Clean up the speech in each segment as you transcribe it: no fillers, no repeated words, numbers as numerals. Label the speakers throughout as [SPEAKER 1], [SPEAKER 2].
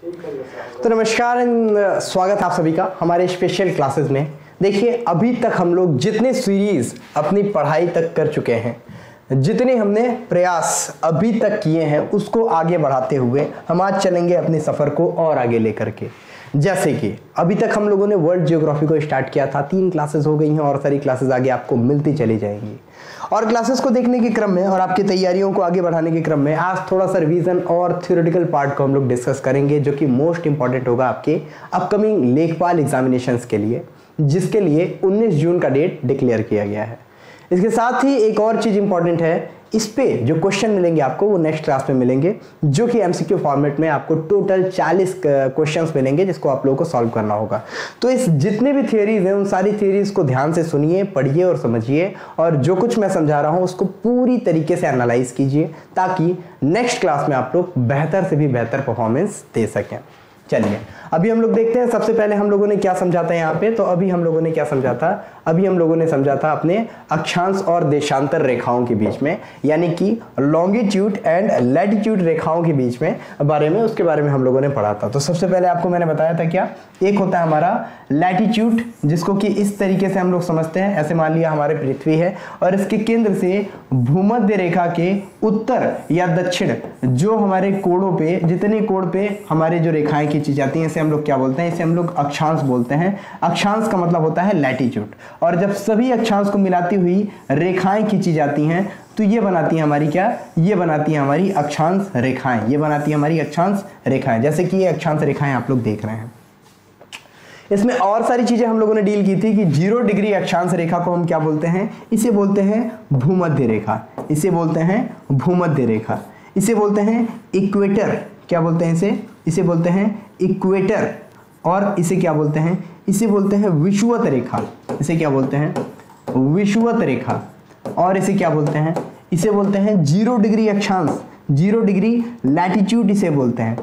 [SPEAKER 1] तो नमस्कार स्वागत आप सभी का हमारे स्पेशल क्लासेस में। देखिए, अभी तक हम लोग जितने सीरीज अपनी पढ़ाई तक कर चुके हैं, जितने हमने प्रयास अभी तक किए हैं, उसको आगे बढ़ाते हुए हम आज चलेंगे अपने सफ़र को और आगे लेकर के। जैसे कि अभी तक हम लोगों ने वर्ल्ड ज्योग्राफी को स्टार्ट किया था, 3 क्लासेस हो गई हैं और सारी क्लासेस आगे आपको मिलती चली जाएंगी। और क्लासेस को देखने के क्रम में और आपकी तैयारियों को आगे बढ़ाने के क्रम में आज थोड़ा सा रिवीजन और थ्योरेटिकल पार्ट को हम लोग डिस्कस करेंगे, जो कि मोस्ट इंपॉर्टेंट होगा आपके अपकमिंग लेखपाल एग्जामिनेशंस के लिए, जिसके लिए 19 जून का डेट डिक्लेयर किया गया है। इसके साथ ही एक और चीज़ इंपॉर्टेंट है, इस पे जो क्वेश्चन मिलेंगे आपको वो नेक्स्ट क्लास में मिलेंगे, जो कि एमसीक्यू फॉर्मेट में आपको टोटल 40 क्वेश्चंस मिलेंगे, जिसको आप लोगों को सॉल्व करना होगा। तो इस जितने भी थियरीज हैं उन सारी थियरीज को ध्यान से सुनिए, पढ़िए और समझिए, और जो कुछ मैं समझा रहा हूँ उसको पूरी तरीके से एनालाइज कीजिए, ताकि नेक्स्ट क्लास में आप लोग बेहतर से भी बेहतर परफॉर्मेंस दे सकें। चलिए अभी हम लोग देखते हैं, सबसे पहले हम लोगों ने क्या समझा था यहाँ पे। तो अभी हम लोगों ने क्या समझा था, अभी हम लोगों ने समझा था अपने अक्षांश और देशांतर रेखाओं के बीच में, यानी कि लॉन्गिट्यूड एंड लैटिट्यूड रेखाओं के बीच में बारे में, उसके बारे में हम लोगों ने पढ़ा था। तो सबसे पहले आपको मैंने बताया था क्या, एक होता है हमारा लैटिट्यूड, जिसको कि इस तरीके से हम लोग समझते हैं। ऐसे मान लिया हमारे पृथ्वी है और इसके केंद्र से भूमध्य रेखा के उत्तर या दक्षिण जो हमारे कोणों पे, जितने कोण पे हमारे जो रेखाएं खींची जाती हैं, इसे हम लोग क्या बोलते हैं, इसे हम लोग अक्षांश बोलते हैं। अक्षांश का मतलब होता है लैटिट्यूड। और जब सभी अक्षांश को मिलाती हुई रेखाएं खींची जाती हैं तो ये बनाती है हमारी क्या, ये बनाती है हमारी अक्षांश रेखाएं, ये बनाती है हमारी अक्षांश रेखाएं। जैसे कि ये अक्षांश रेखाएं आप लोग देख रहे हैं। इसमें और सारी चीजें हम लोगों ने डील की थी कि 0 डिग्री अक्षांश रेखा को हम क्या बोलते हैं, इसे बोलते हैं भूमध्य रेखा, इसे बोलते हैं भूमध्य रेखा, इसे बोलते हैं इक्वेटर। क्या बोलते हैं इसे, इसे बोलते हैं इक्वेटर। और इसे क्या बोलते हैं, इसे बोलते हैं विषुवत रेखा, इसे क्या बोलते हैं, विषुवत रेखा। और इसे क्या बोलते हैं, इसे बोलते हैं 0 डिग्री अक्षांश, 0 डिग्री लैटिट्यूड इसे बोलते हैं।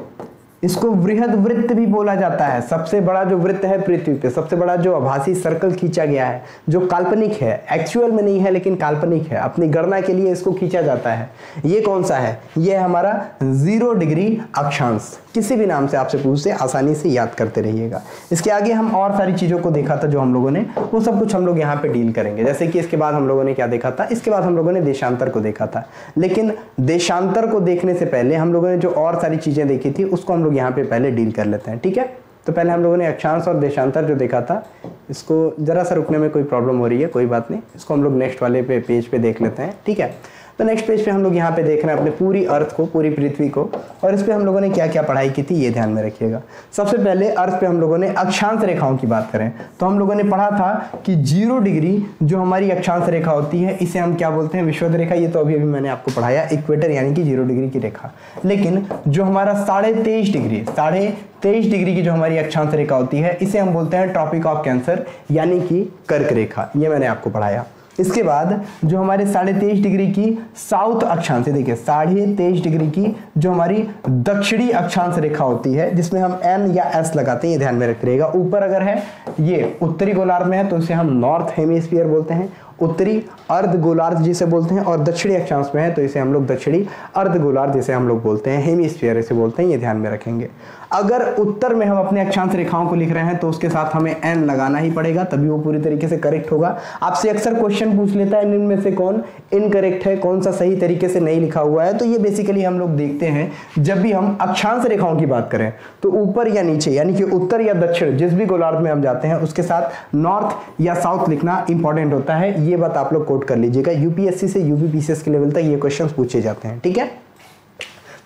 [SPEAKER 1] इसको वृहद वृत्त भी बोला जाता है। सबसे बड़ा जो वृत्त है पृथ्वी पे, सबसे बड़ा जो आभासी सर्कल खींचा गया है, जो काल्पनिक है, एक्चुअल में नहीं है लेकिन काल्पनिक है, अपनी गणना के लिए इसको खींचा जाता है, ये कौन सा है, ये है हमारा 0 डिग्री अक्षांश। किसी भी नाम से आपसे पूछते आसानी से याद करते रहिएगा। इसके आगे हम और सारी चीज़ों को देखा था जो हम लोगों ने, वो सब कुछ हम लोग यहाँ पे डील करेंगे। जैसे कि इसके बाद हम लोगों ने क्या देखा था, इसके बाद हम लोगों ने देशांतर को देखा था। लेकिन देशांतर को देखने से पहले हम लोगों ने जो और सारी चीज़ें देखी थी उसको हम लोग यहाँ पे पहले डील कर लेते हैं, ठीक है। तो पहले हम लोगों ने अक्षांश और देशांतर जो देखा था, इसको जरा सा रुकने में कोई प्रॉब्लम हो रही है, कोई बात नहीं, इसको हम लोग नेक्स्ट वाले पेज पे देख लेते हैं, ठीक है। तो नेक्स्ट पेज पे हम लोग यहाँ पे देख रहे हैं अपने पूरी अर्थ को, पूरी पृथ्वी को, और इस पे हम लोगों ने क्या क्या पढ़ाई की थी ये ध्यान में रखिएगा। सबसे पहले अर्थ पे हम लोगों ने अक्षांश रेखाओं की बात करें तो हम लोगों ने पढ़ा था कि 0 डिग्री जो हमारी अक्षांश रेखा होती है, इसे हम क्या बोलते हैं, विषुवत रेखा। ये तो अभी अभी मैंने आपको पढ़ाया, इक्वेटर यानी कि 0 डिग्री की रेखा। लेकिन जो हमारा 23.5 डिग्री की जो हमारी अक्षांश रेखा होती है, इसे हम बोलते हैं ट्रॉपिक ऑफ कैंसर यानी कि कर्क रेखा, ये मैंने आपको पढ़ाया। इसके बाद जो हमारे 23.5 डिग्री की साउथ अक्षांश, देखिए 23.5 डिग्री की जो हमारी दक्षिणी अक्षांश रेखा होती है, जिसमें हम एन या एस लगाते हैं, ये ध्यान में रखिएगा। ऊपर अगर है ये उत्तरी गोलार्ध में है तो इसे हम नॉर्थ हेमिस्फीयर बोलते हैं, उत्तरी अर्ध गोलार्ध जिसे बोलते हैं, और दक्षिणी अक्षांश में है तो इसे हम लोग दक्षिणी अर्ध गोलार्ध जिसे हम लोग बोलते हैं, हेमिस्फीयर इसे बोलते हैं, ये ध्यान में रखेंगे। अगर उत्तर में हम अपने अक्षांश रेखाओं को लिख रहे हैं तो उसके साथ हमें एन लगाना ही पड़ेगा, तभी वो पूरी तरीके से करेक्ट होगा। आपसे अक्सर क्वेश्चन पूछ लेता है इनमें से कौन इनकरेक्ट है, कौन सा सही तरीके से नहीं लिखा हुआ है। तो ये बेसिकली हम लोग देखते हैं जब भी हम अक्षांश रेखाओं की बात करें तो ऊपर या नीचे यानी कि उत्तर या दक्षिण जिस भी गोलार्ध में हम जाते हैं उसके साथ नॉर्थ या साउथ लिखना इंपॉर्टेंट होता है। ये बात आप लोग कोट कर लीजिएगा, यूपीएससी से यूपीपीसीएस के लेवल तक ये क्वेश्चन पूछे जाते हैं, ठीक है।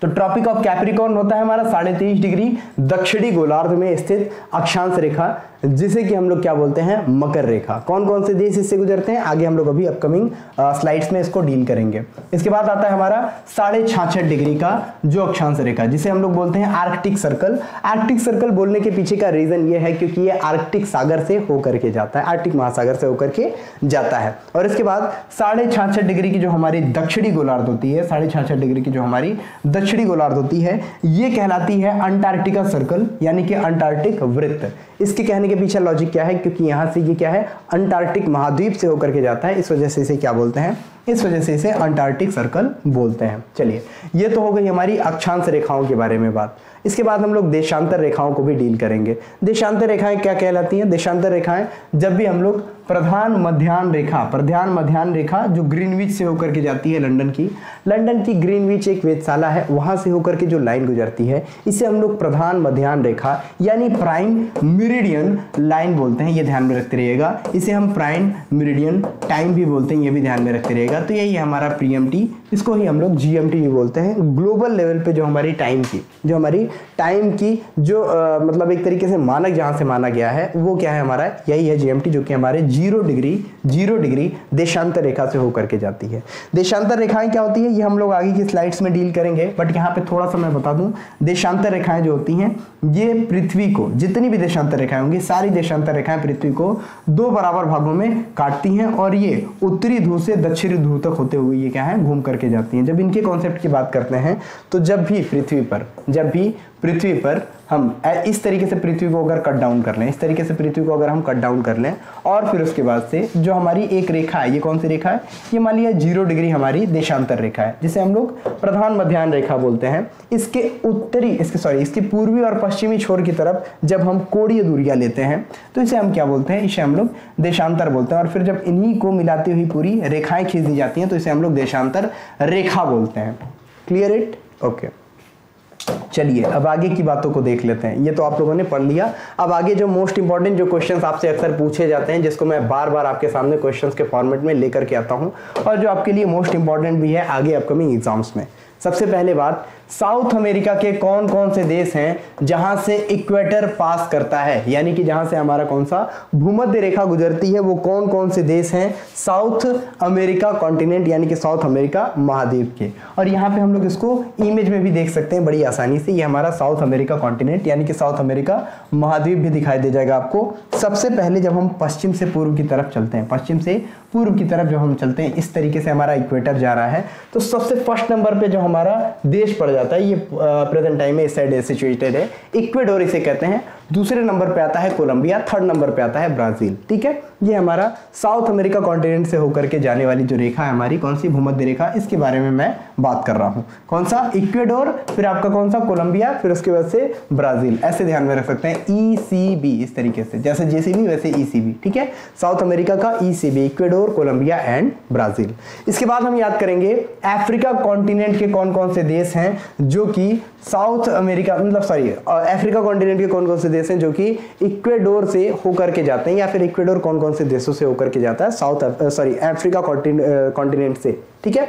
[SPEAKER 1] तो ट्रॉपिक ऑफ कैप्रिकॉर्न होता है हमारा 23.5 डिग्री दक्षिणी गोलार्ध में स्थित अक्षांश रेखा, जिसे कि हम लोग क्या बोलते हैं, मकर रेखा। कौन कौन से देश इससे गुजरते हैं आगे हम लोग अभी अपकमिंग स्लाइड्स में इसको डील करेंगे। इसके बाद आता है हमारा 66.5 डिग्री का जो अक्षांश रेखा, जिसे हम लोग बोलते हैं आर्कटिक सर्कल। आर्कटिक सर्कल बोलने के पीछे का रीजन ये है क्योंकि ये आर्कटिक सागर से होकर के जाता है, आर्कटिक महासागर से होकर के जाता है। और इसके बाद 66.5 डिग्री की जो हमारी दक्षिणी गोलार्ध होती है, 66.5 डिग्री की जो हमारी दक्षिणी गोलार्ध होती है, ये कहलाती है अंटार्कटिका सर्कल यानी कि अंटार्कटिक वृत्त। इसके कहने के पीछे लॉजिक क्या है, क्योंकि यहां से ये क्या है, अंटार्कटिक महाद्वीप से होकर के जाता है, इस वजह से इसे क्या बोलते हैं, इस वजह से इसे अंटार्कटिक सर्कल बोलते हैं। चलिए, ये तो हो गई हमारी अक्षांश रेखाओं के बारे में बात। इसके बाद हम लोग देशांतर रेखाओं को भी डील करेंगे। देशांतर रेखाएं क्या कहलाती हैं? देशांतर रेखाएं जब भी हम लोग प्रधान मध्याह्न रेखा जो ग्रीनविच से होकर के जाती है, लंदन की ग्रीनविच एक वेधशाला है, वहां से होकर के जो लाइन गुजरती है इसे हम लोग प्रधान मध्याह्न रेखा यानी प्राइम मेरिडियन लाइन बोलते हैं। ये ध्यान में रखते रहिएगा। इसे हम प्राइम मेरिडियन टाइम भी बोलते हैं, ये भी ध्यान में रखते रहिएगा। तो यही है हमारा पीएमटी, इसको ही हम लोग जीएमटी भी बोलते हैं। ग्लोबल लेवल पे जो हमारी टाइम की जो मतलब एक तरीके से मानक जहां से माना गया है वो क्या है हमारा, यही है जीएमटी, जो कि हमारे 0 डिग्री देशांतर रेखा से होकर के जाती है। देशांतर रेखाएं क्या होती है ये हम लोग आगे की स्लाइड्स में डील करेंगे, बट यहाँ पे थोड़ा सा मैं बता दूं, देशांतर रेखाएं जो होती हैं ये पृथ्वी को, जितनी भी देशांतर रेखाएं होंगी सारी देशांतर रेखाएं पृथ्वी को 2 बराबर भागों में काटती हैं और ये उत्तरी ध्रुव से दक्षिणी ध्रुव तक होते हुए ये क्या है घूम करके जाती हैं। जब इनके कॉन्सेप्ट की बात करते हैं तो जब भी पृथ्वी पर हम इस तरीके से पृथ्वी को अगर कट डाउन कर लें, इस तरीके से पृथ्वी को अगर हम कट डाउन कर लें और फिर उसके बाद से जो हमारी एक रेखा है, ये कौन सी रेखा है, ये मान लिया 0 डिग्री हमारी देशांतर रेखा है जिसे हम लोग प्रधान मध्याह्न रेखा बोलते हैं। इसके पूर्वी और पश्चिमी छोर की तरफ जब हम कोणीय दूरियां लेते हैं तो इसे हम क्या बोलते हैं, इसे हम लोग देशांतर बोलते हैं। और फिर जब इन्हीं को मिलाती हुई पूरी रेखाएं खींच दी जाती हैं तो इसे हम लोग देशांतर रेखा बोलते हैं। Clear it? ओके, चलिए अब आगे की बातों को देख लेते हैं। ये तो आप लोगों ने पढ़ लिया। अब आगे जो मोस्ट इंपॉर्टेंट जो क्वेश्चंस आपसे अक्सर पूछे जाते हैं, जिसको मैं बार बार आपके सामने क्वेश्चंस के फॉर्मेट में लेकर के आता हूं और जो आपके लिए मोस्ट इंपॉर्टेंट भी है आगे अपकमिंग एग्जाम्स में। सबसे पहले बात, साउथ अमेरिका के कौन कौन से देश हैं जहां से इक्वेटर पास करता है, यानी कि जहां से हमारा कौन सा भूमध्य रेखा गुजरती है, वो कौन कौन से देश हैं साउथ अमेरिका कॉन्टिनेंट यानी कि साउथ अमेरिका महाद्वीप के। और यहाँ पे हम लोग इसको इमेज में भी देख सकते हैं बड़ी आसानी से। ये हमारा साउथ अमेरिका कॉन्टिनेंट यानी कि साउथ अमेरिका महाद्वीप भी दिखाई दे जाएगा आपको। सबसे पहले जब हम पश्चिम से पूर्व की तरफ चलते हैं, पश्चिम से पूर्व की तरफ जब हम चलते हैं, इस तरीके से हमारा इक्वेटर जा रहा है, तो सबसे फर्स्ट नंबर पे जो हमारा देश पड़ जाता है, ये प्रेजेंट टाइम में इस साइड सिचुएटेड है, इक्वेडोर इसे कहते हैं। दूसरे नंबर पे आता है कोलंबिया, थर्ड नंबर पे आता है ब्राजील। ठीक है, ये हमारा साउथ अमेरिका कॉन्टिनेंट से होकर के जाने वाली जो रेखा है हमारी, कौन सी भूमध्य रेखा, इसके बारे में मैं बात कर रहा हूं। कौन सा, इक्वेडोर, फिर आपका कौन सा कोलंबिया, फिर उसके बाद से ब्राजील। ऐसे ध्यान में रख सकते हैं, ECB, इस तरीके से, जैसे JCB वैसे ECB। ठीक है, साउथ अमेरिका का ECB, Ecuador, Colombia and Brazil. इसके बाद हम याद करेंगे अफ्रीका कॉन्टिनेंट के कौन कौन से देश हैं जो कि साउथ अमेरिका अफ्रीका कॉन्टिनेंट के कौन कौन से देश हैं जो कि इक्वेडोर से होकर के जाते हैं, या फिर इक्वेडोर कौन कौन से देशों से होकर के जाता है अफ्रीका कॉन्टिनेंट से। ठीक है,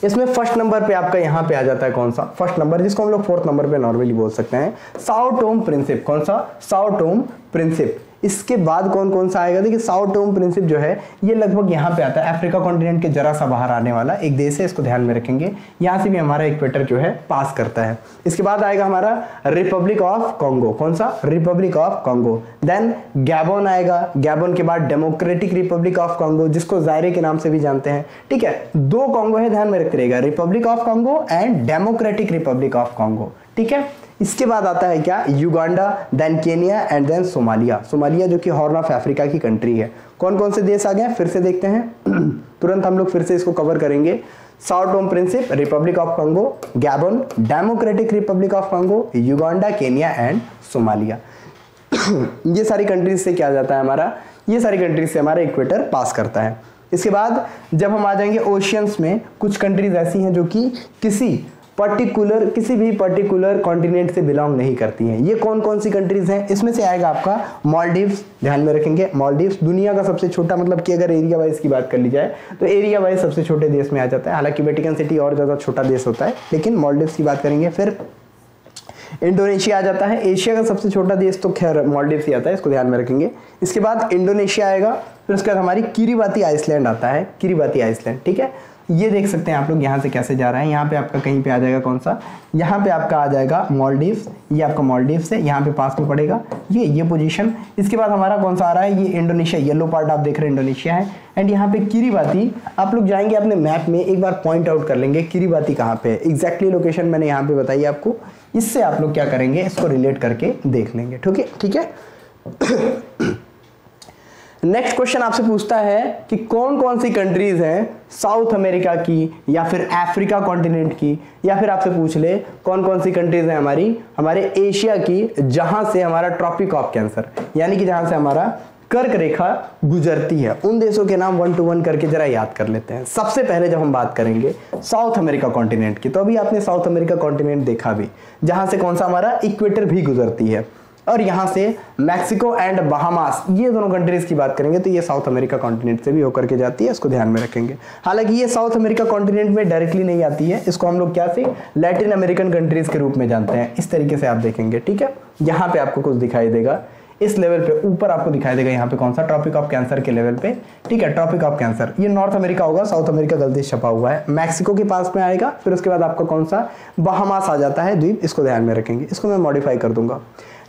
[SPEAKER 1] इसमें फर्स्ट नंबर पे आपका यहाँ पे आ जाता है कौन सा, फर्स्ट नंबर, जिसको हम लोग फोर्थ नंबर पे नॉर्मली बोल सकते हैं, साओ टोम प्रिंसिप। कौन सा, साओ टोम प्रिंसिप। इसके बाद कौन कौन सा आएगा, देखिए साओ टोम प्रिंसिप जो है ये लगभग यहाँ पे आता है, अफ्रीका कॉन्टिनेंट के जरा सा बाहर आने वाला एक देश है, इसको ध्यान में रखेंगे। यहाँ से भी हमारा इक्वेटर जो है पास करता है। इसके बाद आएगा हमारा रिपब्लिक ऑफ कॉन्गो। कौन सा, republic of Congo. Then Gabon आएगा, गैबोन के बाद डेमोक्रेटिक रिपब्लिक ऑफ कॉन्गो, जिसको जायरे के नाम से भी जानते हैं। ठीक है, 2 कॉन्गो है, ध्यान में रखते रहेगा, republic of Congo and democratic republic of Congo. ठीक है, इसके बाद आता है क्या, Uganda, then Kenya and then Somalia. Somalia जो कि हॉर्न ऑफ अफ्रीका की कंट्री है। कौन कौन से देश आ गए फिर से देखते हैं तुरंत हम लोग फिर से इसको कवर करेंगे। Sao Tome Principe, republic of Congo, Gabon, democratic republic of Congo, Uganda, Kenya and Somalia. ये सारी कंट्रीज से क्या जाता है हमारा, ये सारी कंट्रीज से हमारा इक्वेटर पास करता है। इसके बाद जब हम आ जाएंगे ओशियंस में, कुछ कंट्रीज ऐसी हैं जो कि किसी भी पर्टिकुलर कॉन्टिनेंट से बिलोंग नहीं करती हैं। ये कौन कौन सी कंट्रीज हैं, इसमें से आएगा आपका मालदीव्स, ध्यान में रखेंगे मालदीव्स, दुनिया का सबसे छोटा, मतलब कि अगर एरिया वाइज की बात कर ली जाए तो एरिया वाइज सबसे छोटे देश में आ जाता है। हालांकि वेटिकन सिटी और ज्यादा छोटा देश होता है, लेकिन मालदीव्स की बात करेंगे। फिर इंडोनेशिया आ जाता है, एशिया का सबसे छोटा देश तो खैर मालदीव्स ही आता है, इसको ध्यान में रखेंगे। इसके बाद इंडोनेशिया आएगा, फिर उसके बाद हमारी किरिबाती आइसलैंड आता है, किरिबाती आइसलैंड। ठीक है, ये देख सकते हैं आप लोग यहाँ से कैसे जा रहा है। यहाँ पे आपका कहीं पे आ जाएगा कौन सा, यहाँ पे आपका आ जाएगा मालदीव्स, ये आपका मालदीव्स है, यहाँ पे पास में पड़ेगा ये पोजीशन। इसके बाद हमारा कौन सा आ रहा है, ये इंडोनेशिया, येलो पार्ट आप देख रहे हैं इंडोनेशिया है। एंड यहाँ पे किरिबाती, आप लोग जाएंगे अपने मैप में एक बार पॉइंट आउट कर लेंगे किरिबाती कहाँ पे है, एग्जैक्टली लोकेशन मैंने यहाँ पे बताई आपको। इससे आप लोग क्या करेंगे, इसको रिलेट करके देख लेंगे। ठीक है, नेक्स्ट क्वेश्चन आपसे पूछता है कि कौन कौन सी कंट्रीज हैं साउथ अमेरिका की या फिर अफ्रीका कॉन्टिनेंट की, या फिर आपसे पूछ ले कौन कौन सी कंट्रीज हैं हमारे एशिया की जहां से हमारा ट्रॉपिक ऑफ कैंसर यानी कि जहां से हमारा कर्क रेखा गुजरती है। उन देशों के नाम 1 to 1 करके जरा याद कर लेते हैं। सबसे पहले जब हम बात करेंगे साउथ अमेरिका कॉन्टिनेंट की, तो अभी आपने साउथ अमेरिका कॉन्टिनेंट देखा भी, जहां से कौन सा हमारा इक्वेटर भी गुजरती है, और यहां से मैक्सिको एंड बहामास, ये दोनों कंट्रीज की बात करेंगे तो ये साउथ अमेरिका कॉन्टिनेंट से भी होकर के जाती है, इसको ध्यान में रखेंगे। हालांकि ये साउथ अमेरिका कॉन्टिनेंट में डायरेक्टली नहीं आती है, इसको हम लोग क्या से लैटिन अमेरिकन कंट्रीज के रूप में जानते हैं। इस तरीके से आप देखेंगे, ठीक है। यहाँ पे आपको कुछ दिखाई देगा, इस लेवल पे ऊपर आपको दिखाई देगा यहाँ पे कौन सा, ट्रॉपिक ऑफ कैंसर के लेवल पे, ठीक है। ट्रॉपिक ऑफ कैंसर ये नॉर्थ अमेरिका होगा, साउथ अमेरिका गलती से छपा हुआ है, मैक्सिको के पास में आएगा, फिर उसके बाद आपका कौन सा बहामास आ जाता है द्वीप, इसको ध्यान में रखेंगे, इसको मैं मॉडिफाई कर दूंगा।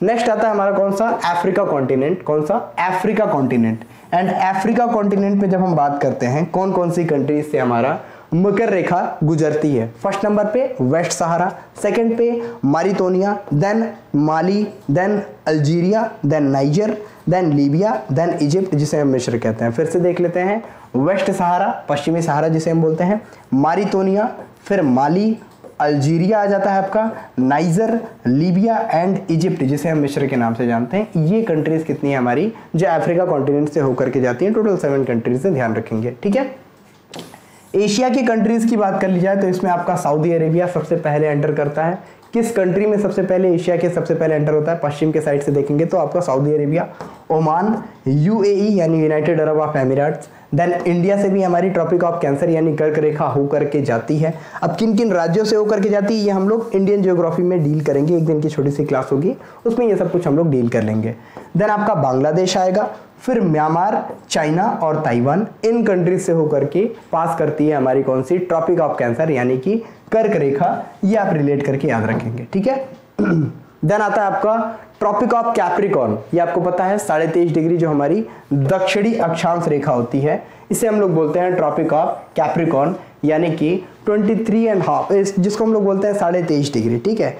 [SPEAKER 1] नेक्स्ट आता है हमारा कौन सा, अफ्रीका कॉन्टिनेंट, कौन सा, Africa continent. And Africa continent पे जब हम बात करते हैं कौन कौन सी कंट्रीज से हमारा मकर रेखा गुजरती है, फर्स्ट नंबर पे वेस्ट सहारा, सेकंड पे Mauritania, then Mali, then Algeria, then Niger, then Libya, then Egypt जिसे हम मिस्र कहते हैं। फिर से देख लेते हैं, वेस्ट सहारा, पश्चिमी सहारा जिसे हम बोलते हैं, मारिटोनिया, फिर माली, अल्जीरिया आ जाता है आपका, नाइजर, लीबिया एंड इजिप्ट जिसे हम मिस्र के नाम से जानते हैं। ये कंट्रीज कितनी है हमारी जो अफ्रीका कॉन्टिनेंट से होकर के जाती है, टोटल 7 कंट्रीज से, ध्यान रखेंगे, ठीक है। एशिया की कंट्रीज की बात कर ली जाए तो इसमें आपका सऊदी अरेबिया सबसे पहले एंटर करता है। किस कंट्री में सबसे पहले एशिया के सबसे पहले एंटर होता है, पश्चिम के साइड से देखेंगे तो आपका सऊदी अरेबिया, ओमान, यूएई यानी United Arab of Emirates, then India से भी हमारी ट्रॉपिक ऑफ कैंसर यानी कर्क रेखा होकर के जाती है। अब किन किन राज्यों से होकर के जाती है ये हम लोग इंडियन ज्योग्राफी में डील करेंगे, एक दिन की छोटी सी क्लास होगी उसमें ये सब कुछ हम लोग डील कर लेंगे। देन आपका बांग्लादेश आएगा, फिर म्यांमार, चाइना और ताइवान, इन कंट्रीज से होकर के पास करती है हमारी कौन सी, ट्रॉपिक ऑफ कैंसर यानी कि कर्क रेखा, ये आप रिलेट करके याद रखेंगे, ठीक है। देन आता है आपका ट्रॉपिक ऑफ कैप्रिकॉर्न, ये आपको पता है 23.5 डिग्री जो हमारी दक्षिणी अक्षांश रेखा होती है, इसे हम लोग बोलते हैं ट्रॉपिक ऑफ कैप्रिकॉर्न यानी कि 23.5, जिसको हम लोग बोलते हैं 23.5 डिग्री, ठीक है।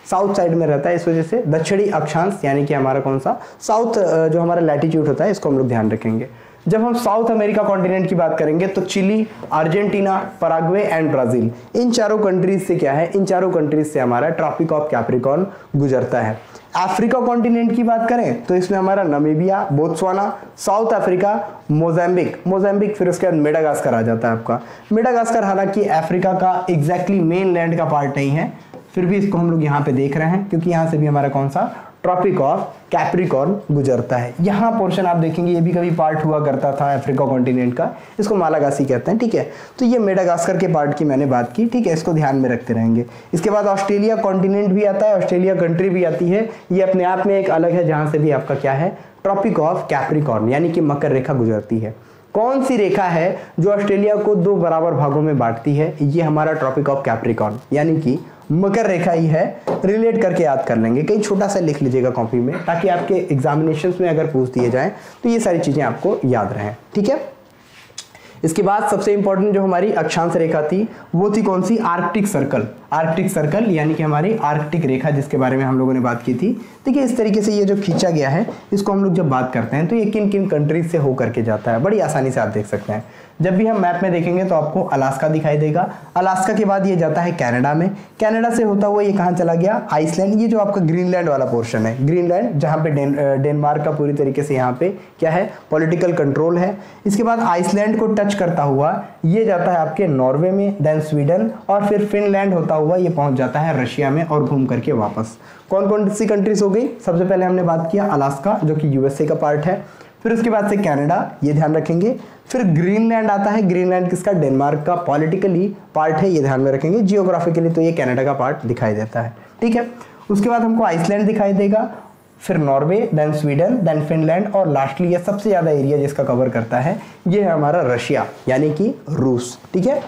[SPEAKER 1] साउथ साइड में रहता है, इस वजह से दक्षिणी अक्षांश यानी कि हमारा कौन सा साउथ जो हमारा लैटिट्यूड होता है, इसको हम लोग ध्यान रखेंगे। जब हम साउथ अमेरिका कॉन्टिनेंट की बात करेंगे तो Chile, Argentina, Paraguay and Brazil, इन चारों कंट्रीज से क्या है, इन चारों कंट्रीज से हमारा ट्रॉपिक ऑफ कैप्रिकॉर्न गुजरता है। अफ्रीका कॉन्टिनेंट की बात करें तो इसमें हमारा Namibia, Botswana, south Africa, Mozambique, फिर उसके बाद मेडागास्कर आ जाता है आपका। मेडागास्कर हालांकि अफ्रीका का एग्जैक्टली मेन लैंड का पार्ट नहीं है, फिर भी इसको हम लोग यहाँ पे देख रहे हैं क्योंकि यहाँ से भी हमारा कौन सा ट्रॉपिक ऑफ कैप्रिकॉर्न गुजरता है। यहाँ पोर्शन आप देखेंगे ये भी कभी पार्ट हुआ करता था अफ्रीका कॉन्टिनेंट का, इसको मालागासी कहते हैं, ठीक है। तो ये मेडागास्कर के पार्ट की मैंने बात की, ठीक है, इसको ध्यान में रखते रहेंगे। इसके बाद ऑस्ट्रेलिया कॉन्टिनेंट भी आता है, ऑस्ट्रेलिया कंट्री भी आती है, ये अपने आप में एक अलग है, जहाँ से भी आपका क्या है ट्रॉपिक ऑफ कैप्रिकॉर्न यानी कि मकर रेखा गुजरती है। कौन सी रेखा है जो ऑस्ट्रेलिया को 2 बराबर भागों में बांटती है, ये हमारा ट्रॉपिक ऑफ कैप्रिकॉर्न यानी कि मकर रेखा ही है, रिलेट करके याद कर लेंगे, कहीं छोटा सा लिख लीजिएगा कॉपी में ताकि आपके एग्जामिनेशंस में अगर पूछ दिए जाएं तो ये सारी चीजें आपको याद रहें, ठीक है। इसके बाद सबसे इंपॉर्टेंट जो हमारी अक्षांश रेखा थी वो थी कौन सी, आर्कटिक सर्कल यानी कि हमारी आर्कटिक रेखा जिसके बारे में हम लोगों ने बात की थी। देखिए इस तरीके से ये जो खींचा गया है इसको हम लोग जब बात करते हैं तो ये किन किन कंट्रीज से होकर के जाता है, बड़ी आसानी से आप देख सकते हैं। जब भी हम मैप में देखेंगे तो आपको अलास्का दिखाई देगा, अलास्का के बाद ये जाता है कनाडा में, कनाडा से होता हुआ ये कहाँ चला गया, आइसलैंड, ये जो आपका ग्रीनलैंड वाला पोर्शन है, ग्रीनलैंड जहाँ पे डेनमार्क का पूरी तरीके से यहाँ पे क्या है पॉलिटिकल कंट्रोल है। इसके बाद आइसलैंड को टच करता हुआ ये जाता है आपके नॉर्वे में, देन स्वीडन और फिर फिनलैंड होता हुआ ये पहुंच जाता है रशिया में और घूम करके वापस। कौन कौन सी कंट्रीज हो गई, सबसे पहले हमने बात किया अलास्का जो कि यूएसए का पार्ट है, फिर उसके बाद से कनाडा, ये ध्यान रखेंगे, फिर ग्रीनलैंड आता है, ग्रीनलैंड किसका, डेनमार्क का पॉलिटिकली पार्ट है, ये ध्यान में रखेंगे, जियोग्राफिकली तो ये कनाडा का पार्ट दिखाई देता है, ठीक है। उसके बाद हमको आइसलैंड दिखाई देगा, फिर Norway, then Sweden, then Finland और लास्टली ये सबसे ज़्यादा एरिया जिसका कवर करता है ये है हमारा रशिया यानी कि रूस, ठीक है।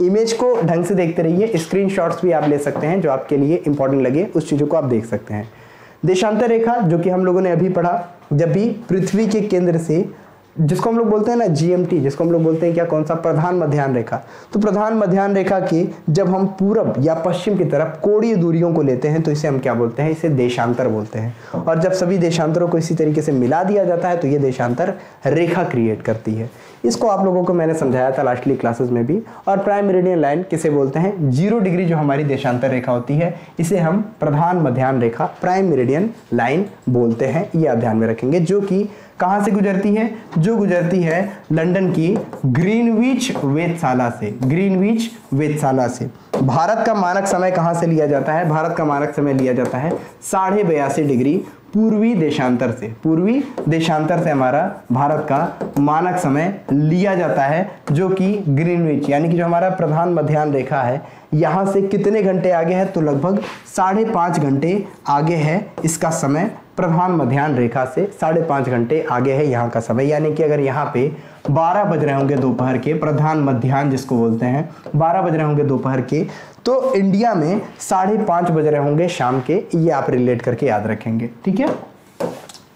[SPEAKER 1] इमेज को ढंग से देखते रहिए, स्क्रीनशॉट्स भी आप ले सकते हैं जो आपके लिए इंपॉर्टेंट लगे उस चीज़ों को आप देख सकते हैं। देशांतर रेखा जो कि हम लोगों ने अभी पढ़ा, जब भी पृथ्वी के केंद्र से जिसको हम लोग बोलते हैं ना GMT, जिसको हम लोग बोलते हैं क्या, कौन सा, प्रधान मध्याह्न रेखा। तो प्रधान मध्याह्न रेखा की जब हम पूरब या पश्चिम की तरफ कोणीय दूरियों को लेते हैं तो इसे हम क्या बोलते हैं, इसे देशांतर बोलते हैं। और जब सभी देशांतरों को इसी तरीके से मिला दिया जाता है तो ये देशांतर रेखा क्रिएट करती है। इसको आप लोगों को मैंने समझाया था लास्टली क्लासेस में भी। और प्राइम मेरिडियन लाइन किसे बोलते हैं, 0 डिग्री जो हमारी देशांतर रेखा होती है इसे हम प्रधान मध्याह्न रेखा प्राइम मेरिडियन लाइन बोलते हैं। ये आप ध्यान में रखेंगे, जो कि कहां से गुजरती है, जो गुजरती है लंदन की ग्रीनविच वेधशाला से, ग्रीनविच वेधशाला से। भारत का मानक समय कहां से लिया जाता है, भारत का मानक समय लिया जाता है 82.5 डिग्री पूर्वी देशांतर से, पूर्वी देशांतर से हमारा भारत का मानक समय लिया जाता है, जो कि ग्रीनविच यानी कि जो हमारा प्रधान मध्याह्न रेखा है यहाँ से कितने घंटे आगे है, तो लगभग 5.5 घंटे आगे है इसका समय। प्रधान मध्याह्न रेखा से 5.5 घंटे आगे है यहाँ का समय। यानी कि अगर यहाँ पे 12 बज रहे होंगे दोपहर के, प्रधान मध्याह्न जिसको बोलते हैं, 12 बज रहे होंगे दोपहर के, तो इंडिया में 5:30 बज रहे होंगे शाम के। ये आप रिलेट करके याद रखेंगे, ठीक है।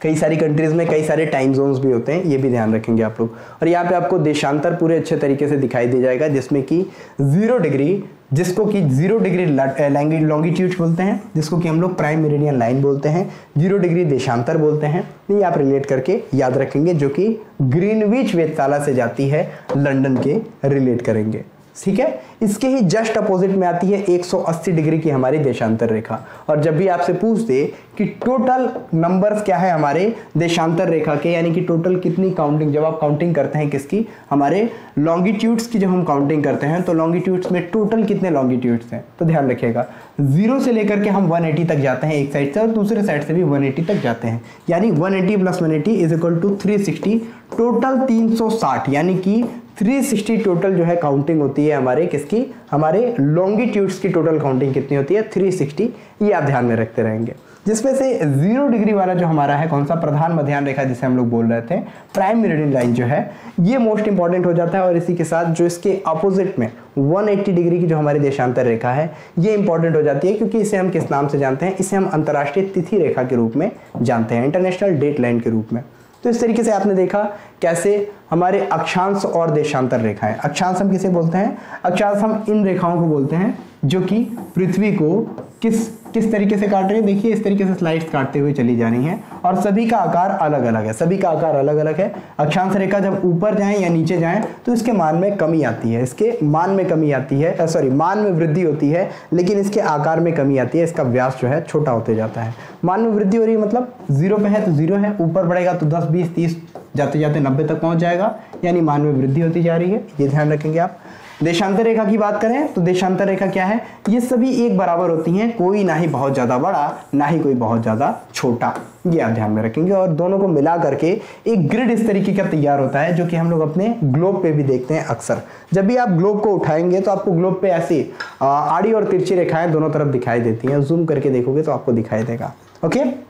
[SPEAKER 1] कई सारी कंट्रीज में कई सारे टाइम जोन्स भी होते हैं, ये भी ध्यान रखेंगे आप लोग। और यहाँ पे आपको देशांतर पूरे अच्छे तरीके से दिखाई दे जाएगा, जिसमें कि 0 डिग्री, जिसको कि 0 डिग्री लॉन्गिट्यूड बोलते हैं, जिसको कि हम लोग प्राइम मेरिडियन लाइन बोलते हैं, 0 डिग्री देशांतर बोलते हैं। ये आप रिलेट करके याद रखेंगे, जो कि ग्रीनविच वेधशाला से जाती है लंदन के, रिलेट करेंगे, ठीक है। इसके ही जस्ट अपोजिट में आती है 180 डिग्री की हमारी देशांतर रेखा। और जब भी आपसे पूछ दे कि टोटल नंबर्स क्या है हमारे देशांतर रेखा के, यानी कि टोटल कितनी काउंटिंग, जब आप काउंटिंग करते हैं किसकी, हमारे लॉन्गिट्यूड्स की जब हम काउंटिंग करते हैं तो लॉन्गिट्यूड्स में टोटल कितने लॉन्गिट्यूड्स हैं, तो ध्यान रखिएगा 0 से लेकर के हम 180 तक जाते हैं एक साइड से, और दूसरे साइड से भी 180 तक जाते हैं। यानी 180 + 180 = 360, टोटल 360, यानी कि 360 टोटल जो है काउंटिंग होती है हमारे किसकी, हमारे लॉन्गिट्यूड्स की टोटल काउंटिंग कितनी होती है, 360। ये आप ध्यान में रखते रहेंगे। जिसमें से 0 डिग्री वाला जो हमारा है कौन सा, प्रधान मध्याह्न रेखा जिसे हम लोग बोल रहे थे, प्राइम मेरिडियन लाइन जो है, ये मोस्ट इंपॉर्टेंट हो जाता है। और इसी के साथ जो इसके अपोजिट में 180 डिग्री की जो हमारी देशांतर रेखा है, ये इंपॉर्टेंट हो जाती है, क्योंकि इसे हम किस नाम से जानते हैं, इसे हम अंतर्राष्ट्रीय तिथि रेखा के रूप में जानते हैं, इंटरनेशनल डेट लाइन के रूप में। तो इस तरीके से आपने देखा कैसे हमारे अक्षांश और देशांतर रेखाएं, अक्षांश हम किसे बोलते हैं, अक्षांश हम इन रेखाओं को बोलते हैं जो कि पृथ्वी को किस तरीके से काट रही है। देखिए इस तरीके से स्लाइड्स काटते हुए चली जा रही हैं, और सभी का आकार अलग अलग है, सभी का आकार अलग अलग है। अक्षांश रेखा जब ऊपर जाए या नीचे जाए तो इसके मान में कमी आती है, इसके मान में कमी आती है, मान में वृद्धि होती है, लेकिन इसके आकार में कमी आती है, इसका व्यास जो है छोटा होते जाता है। मान में वृद्धि हो रही है मतलब 0 पे है तो 0 है, ऊपर बढ़ेगा तो 10, 20, 30, जाते जाते 90 तक पहुंच जाएगा, यानी मान में वृद्धि होती जा रही है। ये ध्यान रखेंगे आप। देशांतर रेखा की बात करें तो देशांतर रेखा क्या है, ये सभी एक बराबर होती हैं, कोई ना ही बहुत ज्यादा बड़ा ना ही कोई बहुत ज्यादा छोटा, ये आप ध्यान में रखेंगे। और दोनों को मिला करके एक ग्रिड इस तरीके का तैयार होता है, जो कि हम लोग अपने ग्लोब पे भी देखते हैं अक्सर। जब भी आप ग्लोब को उठाएंगे तो आपको ग्लोब पे ऐसी आड़ी और तिरछी रेखाएं दोनों तरफ दिखाई देती हैं, जूम करके देखोगे तो आपको दिखाई देगा। ओके,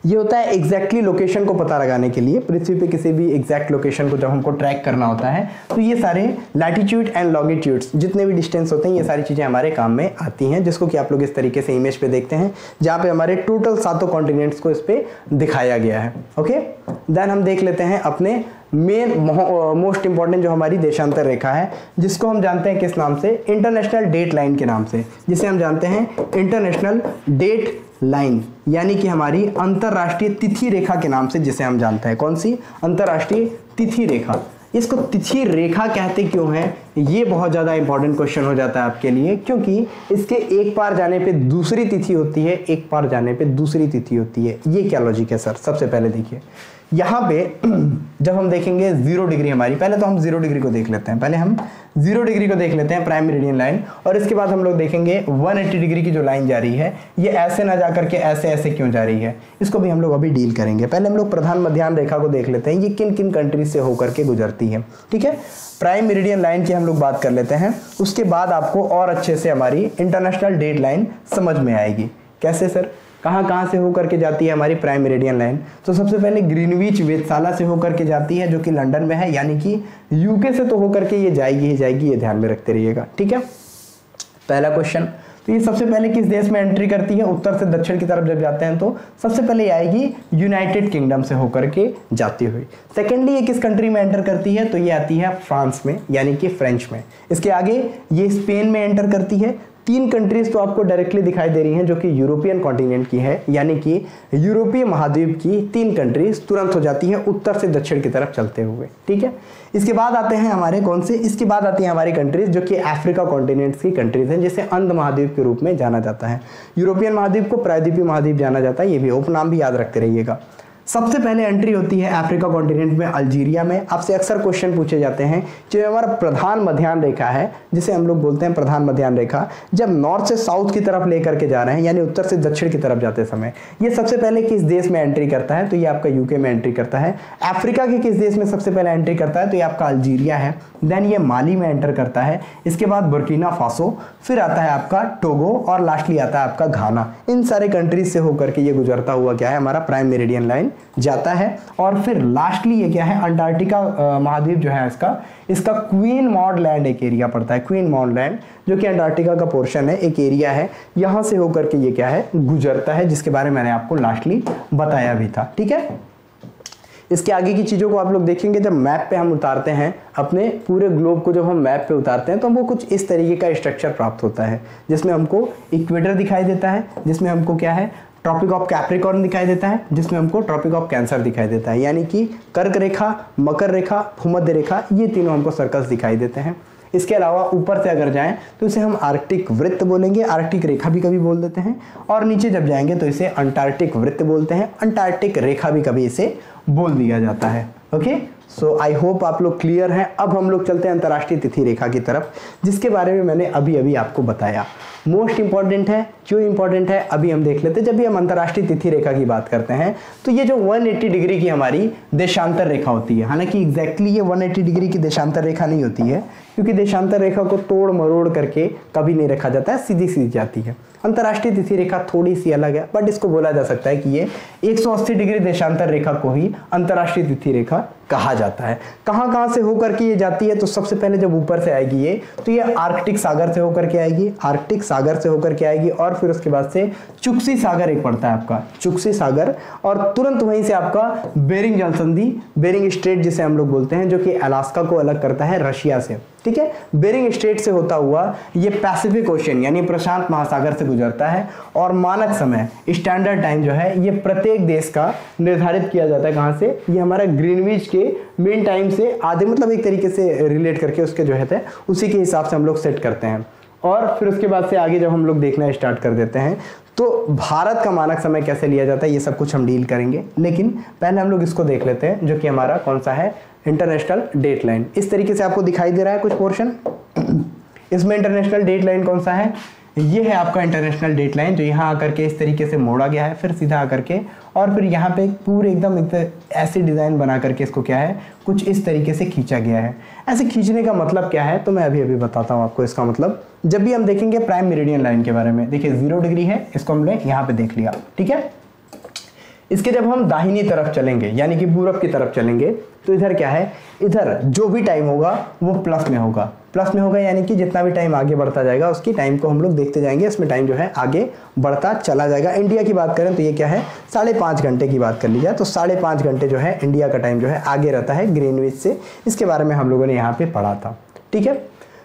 [SPEAKER 1] ये होता है एग्जैक्टली लोकेशन को पता लगाने के लिए, पृथ्वी पे किसी भी एग्जैक्ट लोकेशन को जब हमको ट्रैक करना होता है तो ये सारे लैटिट्यूड एंड लॉन्गिट्यूड्स जितने भी डिस्टेंस होते हैं, ये सारी चीजें हमारे काम में आती हैं, जिसको कि आप लोग इस तरीके से इमेज पे देखते हैं, जहाँ पे हमारे टोटल 7 कॉन्टिनेंट्स को इस पे दिखाया गया है। ओके, देन हम देख लेते हैं अपने मेन मोस्ट इंपॉर्टेंट जो हमारी देशांतर रेखा है, जिसको हम जानते हैं किस नाम से, इंटरनेशनल डेट लाइन के नाम से, जिसे हम जानते हैं इंटरनेशनल डेट लाइन, यानी कि हमारी अंतरराष्ट्रीय तिथि रेखा के नाम से जिसे हम जानते हैं। कौन सी, अंतरराष्ट्रीय तिथि रेखा। इसको तिथि रेखा कहते क्यों है, ये बहुत ज्यादा इंपॉर्टेंट क्वेश्चन हो जाता है आपके लिए, क्योंकि इसके एक पार जाने पे दूसरी तिथि होती है, एक पार जाने पे दूसरी तिथि होती है। ये क्या लॉजिक है सर, सबसे पहले देखिए यहाँ पे जब हम देखेंगे 0 डिग्री हमारी, पहले तो हम 0 डिग्री को देख लेते हैं, पहले हम 0 डिग्री को देख लेते हैं प्राइम मेरिडियन लाइन, और इसके बाद हम लोग देखेंगे 180 डिग्री की जो लाइन जा रही है, ये ऐसे ना जाकर के ऐसे ऐसे क्यों जा रही है, इसको भी हम लोग अभी डील करेंगे। पहले हम लोग प्रधान मध्याह्न रेखा को देख लेते हैं, ये किन किन कंट्रीज से होकर के गुजरती है। ठीक है, प्राइम मेरिडियन लाइन की हम लोग बात कर लेते हैं, उसके बाद आपको और अच्छे से हमारी इंटरनेशनल डेट लाइन समझ में आएगी। कैसे सर, कहाँ से होकर के जाती है हमारी प्राइम मेरिडियन लाइन, तो सबसे पहले ग्रीनविच वेधशाला से होकर के जाती है, जो कि लंदन में है, यानी कि यूके से तो होकर के ये जाएगी ही जाएगी, ये ध्यान में रखते रहिएगा। ठीक है, पहला क्वेश्चन। तो ये सबसे पहले किस देश में एंट्री करती है, उत्तर से दक्षिण की तरफ जब जाते हैं तो सबसे पहले आएगी यूनाइटेड किंगडम से होकर के जाती हुई। सेकेंडली ये किस कंट्री में एंटर करती है, तो ये आती है फ्रांस में यानी कि फ्रेंच में। इसके आगे ये स्पेन में एंटर करती है। 3 कंट्रीज तो आपको डायरेक्टली दिखाई दे रही हैं जो कि यूरोपियन कॉन्टिनेंट की है, यानी कि यूरोपीय महाद्वीप की 3 कंट्रीज तुरंत हो जाती है उत्तर से दक्षिण की तरफ चलते हुए। ठीक है, इसके बाद आते हैं हमारे कौन से, इसके बाद आती हैं हमारी कंट्रीज जो कि अफ्रीका कॉन्टिनेंट्स की कंट्रीज हैं, जिसे अंध महाद्वीप के रूप में जाना जाता है। यूरोपियन महाद्वीप को प्रायद्वीपीय महाद्वीप जाना जाता है, ये भी उपनाम भी याद रखते रहिएगा। सबसे पहले एंट्री होती है अफ्रीका कॉन्टिनेंट में अल्जीरिया में। आपसे अक्सर क्वेश्चन पूछे जाते हैं, जो हमारा प्रधान मध्याह्न रेखा है जिसे हम लोग बोलते हैं प्रधान मध्याह्न रेखा, जब नॉर्थ से साउथ की तरफ लेकर के जा रहे हैं यानी उत्तर से दक्षिण की तरफ जाते समय ये सबसे पहले किस देश में एंट्री करता है, तो ये आपका यूके में एंट्री करता है। अफ्रीका के किस देश में सबसे पहले एंट्री करता है, तो ये आपका अल्जीरिया है। देन ये माली में एंटर करता है, इसके बाद बुर्किना फासो, फिर आता है आपका टोगो और लास्टली आता है आपका घाना। इन सारे कंट्रीज से होकर के ये गुजरता हुआ क्या है हमारा प्राइम मेरिडियन लाइन जाता है। और फिर लास्टली ये क्या है, अंटार्कटिका महाद्वीप जो है इसका क्वीन मॉड लैंड एक एरिया पड़ता है। क्वीन मॉड लैंड जो कि अंटार्कटिका का पोर्शन है, एक एरिया है, यहां से होकर के ये क्या है गुजरता है, जिसके बारे में मैंने आपको लास्टली बताया भी था। ठीक है, इसके आगे की चीज़ों को आप लोग देखेंगे जब मैप पे हम उतारते हैं, अपने पूरे ग्लोब को जब हम मैप पे उतारते हैं तो हमको कुछ इस तरीके का स्ट्रक्चर प्राप्त होता है, जिसमें हमको इक्वेटर दिखाई देता है, जिसमें हमको क्या है ट्रॉपिक ऑफ कैप्रिकॉर्न दिखाई देता है, जिसमें हमको ट्रॉपिक ऑफ कैंसर दिखाई देता है, यानी कि कर्क रेखा, मकर रेखा, भूमध्य रेखा, ये तीनों हमको सर्कल्स दिखाई देते हैं। इसके अलावा ऊपर से अगर जाएं तो इसे हम आर्कटिक वृत्त बोलेंगे, आर्कटिक रेखा भी कभी बोल देते हैं, और नीचे जब जाएंगे तो इसे अंटार्कटिक वृत्त बोलते हैं, अंटार्कटिक रेखा भी कभी इसे बोल दिया जाता है। ओके, सो आई होप आप लोग क्लियर हैं। अब हम लोग चलते हैं अंतर्राष्ट्रीय तिथि रेखा की तरफ, जिसके बारे में मैंने अभी अभी आपको बताया। मोस्ट इंपॉर्टेंट है, क्यों इंपॉर्टेंट है अभी हम देख लेते हैं। जब भी हम अंतर्राष्ट्रीय तिथि रेखा की बात करते हैं तो ये जो 180 डिग्री की हमारी देशांतर रेखा होती है, हालांकि एग्जैक्टली ये 180 डिग्री की देशांतर रेखा नहीं होती है, क्योंकि देशांतर रेखा को तोड़ मरोड़ करके कभी नहीं रखा जाता है, सीधी सीधी जाती है। अंतर्राष्ट्रीय तिथि रेखा थोड़ी सी अलग है, बट इसको बोला जा सकता है कि ये 180 डिग्री देशांतर रेखा को ही अंतर्राष्ट्रीय तिथि रेखा कहा जाता है। कहाँ से होकर के ये जाती है, तो सबसे पहले जब ऊपर से आएगी ये, तो ये आर्कटिक सागर से होकर के आएगी, आर्कटिक सागर से होकर के आएगी, और फिर उसके बाद से चुक्सी सागर एक पड़ता है आपका, चुक्सी सागर, और तुरंत वहीं से आपका बेरिंग जल संधि, बेरिंग स्ट्रेट जिसे हम लोग बोलते हैं, जो कि अलास्का को अलग करता है रशिया से। ठीक है, बेरिंग स्ट्रेट से होता हुआ ये पैसिफिक ओशन यानी प्रशांत महासागर से गुजरता है, और मानक समय स्टैंडर्ड टाइम जो है ये प्रत्येक देश का निर्धारित किया जाता है। कहाँ से, ये हमारा ग्रीनविच के मेन टाइम से आधे, मतलब एक तरीके से रिलेट करके उसके जो है उसी के हिसाब से हम लोग सेट करते हैं। और फिर उसके बाद से आगे जब हम लोग देखना स्टार्ट कर देते हैं तो भारत का मानक समय कैसे लिया जाता है ये सब कुछ हम डील करेंगे, लेकिन पहले हम लोग इसको देख लेते हैं, जो कि हमारा कौन सा है, इंटरनेशनल डेट लाइन। इस तरीके से आपको दिखाई दे रहा है कुछ पोर्शन, इसमें इंटरनेशनल डेट लाइन कौन सा है, ये है आपका इंटरनेशनल डेट लाइन, जो यहाँ आकर के इस तरीके से मोड़ा गया है, फिर सीधा आकर के, और फिर यहाँ पे पूरे एकदम ऐसे डिज़ाइन बना करके इसको क्या है कुछ इस तरीके से खींचा गया है। ऐसे खींचने का मतलब क्या है, तो मैं अभी अभी बताता हूँ आपको इसका मतलब। जब भी हम देखेंगे प्राइम मेरिडियन लाइन के बारे में, देखिए 0 डिग्री है, इसको हमने यहाँ पे देख लिया। ठीक है, इसके जब हम दाहिनी तरफ चलेंगे यानी कि पूरब की तरफ चलेंगे तो इधर क्या है, इधर जो भी टाइम होगा वो प्लस में होगा, प्लस में होगा, यानी कि जितना भी टाइम आगे बढ़ता जाएगा उसकी टाइम को हम लोग देखते जाएंगे, इसमें टाइम जो है आगे बढ़ता चला जाएगा। इंडिया की बात करें तो ये क्या है, 5.5 घंटे की बात कर ली जाए तो 5.5 घंटे जो है इंडिया का टाइम जो है आगे रहता है ग्रीनविच से। इसके बारे में हम लोगों ने यहाँ पे पढ़ा था। ठीक है,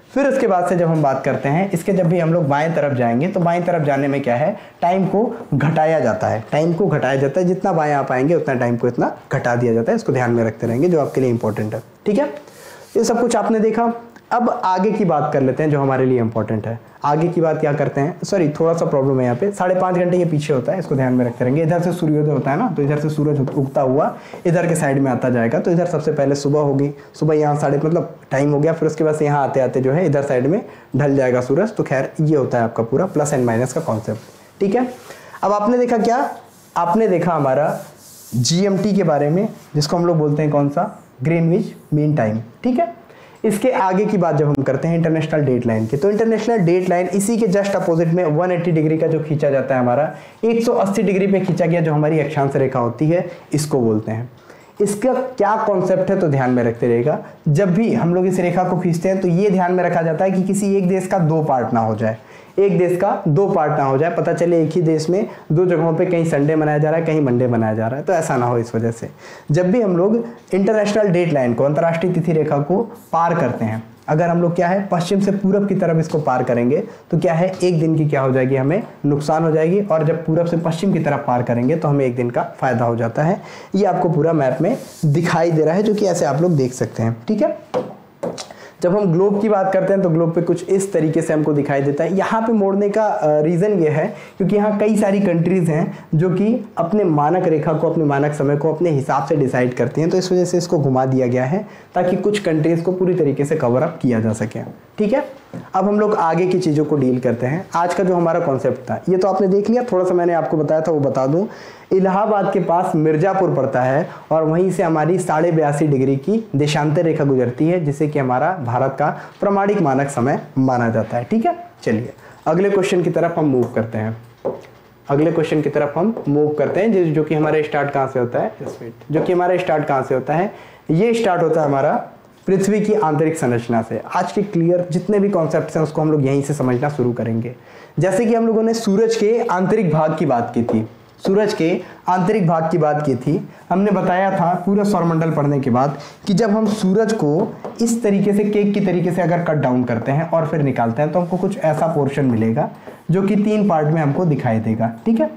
[SPEAKER 1] फिर उसके बाद से जब हम बात करते हैं इसके, जब भी हम लोग बाएं तरफ जाएंगे तो बाएं तरफ जाने में क्या है, टाइम को घटाया जाता है, टाइम को घटाया जाता है, जितना बाएं आप आएंगे उतना टाइम को इतना घटा दिया जाता है। इसको ध्यान में रखते रहेंगे, जो आपके लिए इंपॉर्टेंट है। ठीक है, ये सब कुछ आपने देखा। अब आगे की बात कर लेते हैं जो हमारे लिए इंपॉर्टेंट है। आगे की बात क्या करते हैं, सॉरी थोड़ा सा प्रॉब्लम है यहाँ पे, 5.5 घंटे ये पीछे होता है, इसको ध्यान में रखते रहेंगे। इधर से सूर्योदय होता है ना, तो इधर से सूरज उगता हुआ इधर के साइड में आता जाएगा, तो इधर सबसे पहले सुबह होगी, सुबह यहाँ मतलब टाइम हो गया, फिर उसके बाद से यहाँ आते आते जो है इधर साइड में ढल जाएगा सूरज। तो खैर ये होता है आपका पूरा प्लस एंड माइनस का कॉन्सेप्ट। ठीक है, अब आपने देखा क्या, आपने देखा हमारा GMT के बारे में, जिसको हम लोग बोलते हैं कौन सा, ग्रीनविच मीन टाइम। ठीक है, इसके आगे की बात जब हम करते हैं इंटरनेशनल डेट लाइन की, तो इंटरनेशनल डेट लाइन इसी के जस्ट अपोजिट में 180 डिग्री का जो खींचा जाता है हमारा, 180 डिग्री पे खींचा गया जो हमारी अक्षांश रेखा होती है, इसको बोलते हैं। इसका क्या कॉन्सेप्ट है तो ध्यान में रखते रहेगा। जब भी हम लोग इस रेखा को खींचते हैं तो ये ध्यान में रखा जाता है कि किसी एक देश का दो पार्ट ना हो जाए, एक देश का दो पार्ट ना हो जाए, पता चले एक ही देश में दो जगहों पे कहीं संडे मनाया जा रहा है, कहीं मंडे मनाया जा रहा है, तो ऐसा ना हो। इस वजह से जब भी हम लोग इंटरनेशनल डेट लाइन को, अंतर्राष्ट्रीय तिथि रेखा को पार करते हैं, अगर हम लोग क्या है पश्चिम से पूरब की तरफ इसको पार करेंगे तो क्या है एक दिन की क्या हो जाएगी, हमें नुकसान हो जाएगी, और जब पूरब से पश्चिम की तरफ पार करेंगे तो हमें एक दिन का फायदा हो जाता है। ये आपको पूरा मैप में दिखाई दे रहा है, जो कि ऐसे आप लोग देख सकते हैं। ठीक है, जब हम ग्लोब की बात करते हैं तो ग्लोब पे कुछ इस तरीके से हमको दिखाई देता है। यहाँ पे मोड़ने का रीज़न ये है क्योंकि यहाँ कई सारी कंट्रीज़ हैं जो कि अपने मानक रेखा को, अपने मानक समय को अपने हिसाब से डिसाइड करती हैं, तो इस वजह से इसको घुमा दिया गया है ताकि कुछ कंट्रीज़ को पूरी तरीके से कवर अप किया जा सके। ठीक है, अब हम लोग आगे की चीज़ों को डील करते हैं। आज का जो हमारा कॉन्सेप्ट था ये तो आपने देख लिया, थोड़ा सा मैंने आपको बताया था वो बता दूं। इलाहाबाद के पास मिर्ज़ापुर पड़ता है और वहीं से हमारी 82.5 डिग्री की देशांतर रेखा गुजरती है, जिसे कि हमारा भारत का प्रमाणिक मानक समय माना जाता है। ठीक है, चलिए अगले क्वेश्चन की तरफ हम मूव करते हैं। अगले क्वेश्चन की तरफ हम मूव करते हैं जो कि हमारा स्टार्ट कहाँ से होता है, जो कि हमारा स्टार्ट कहाँ से होता है, ये स्टार्ट होता है हमारा पृथ्वी की आंतरिक संरचना से। आज के क्लियर जितने भी कॉन्सेप्ट्स हैं उसको हम लोग यहीं से समझना शुरू करेंगे। जैसे कि हम लोगों ने सूरज के आंतरिक भाग की बात की थी, सूरज के आंतरिक भाग की बात की थी, हमने बताया था पूरा सौरमंडल पढ़ने के बाद कि जब हम सूरज को इस तरीके से केक की तरीके से अगर कट डाउन करते हैं और फिर निकालते हैं तो हमको कुछ ऐसा पोर्शन मिलेगा जो कि 3 पार्ट में हमको दिखाई देगा। ठीक है,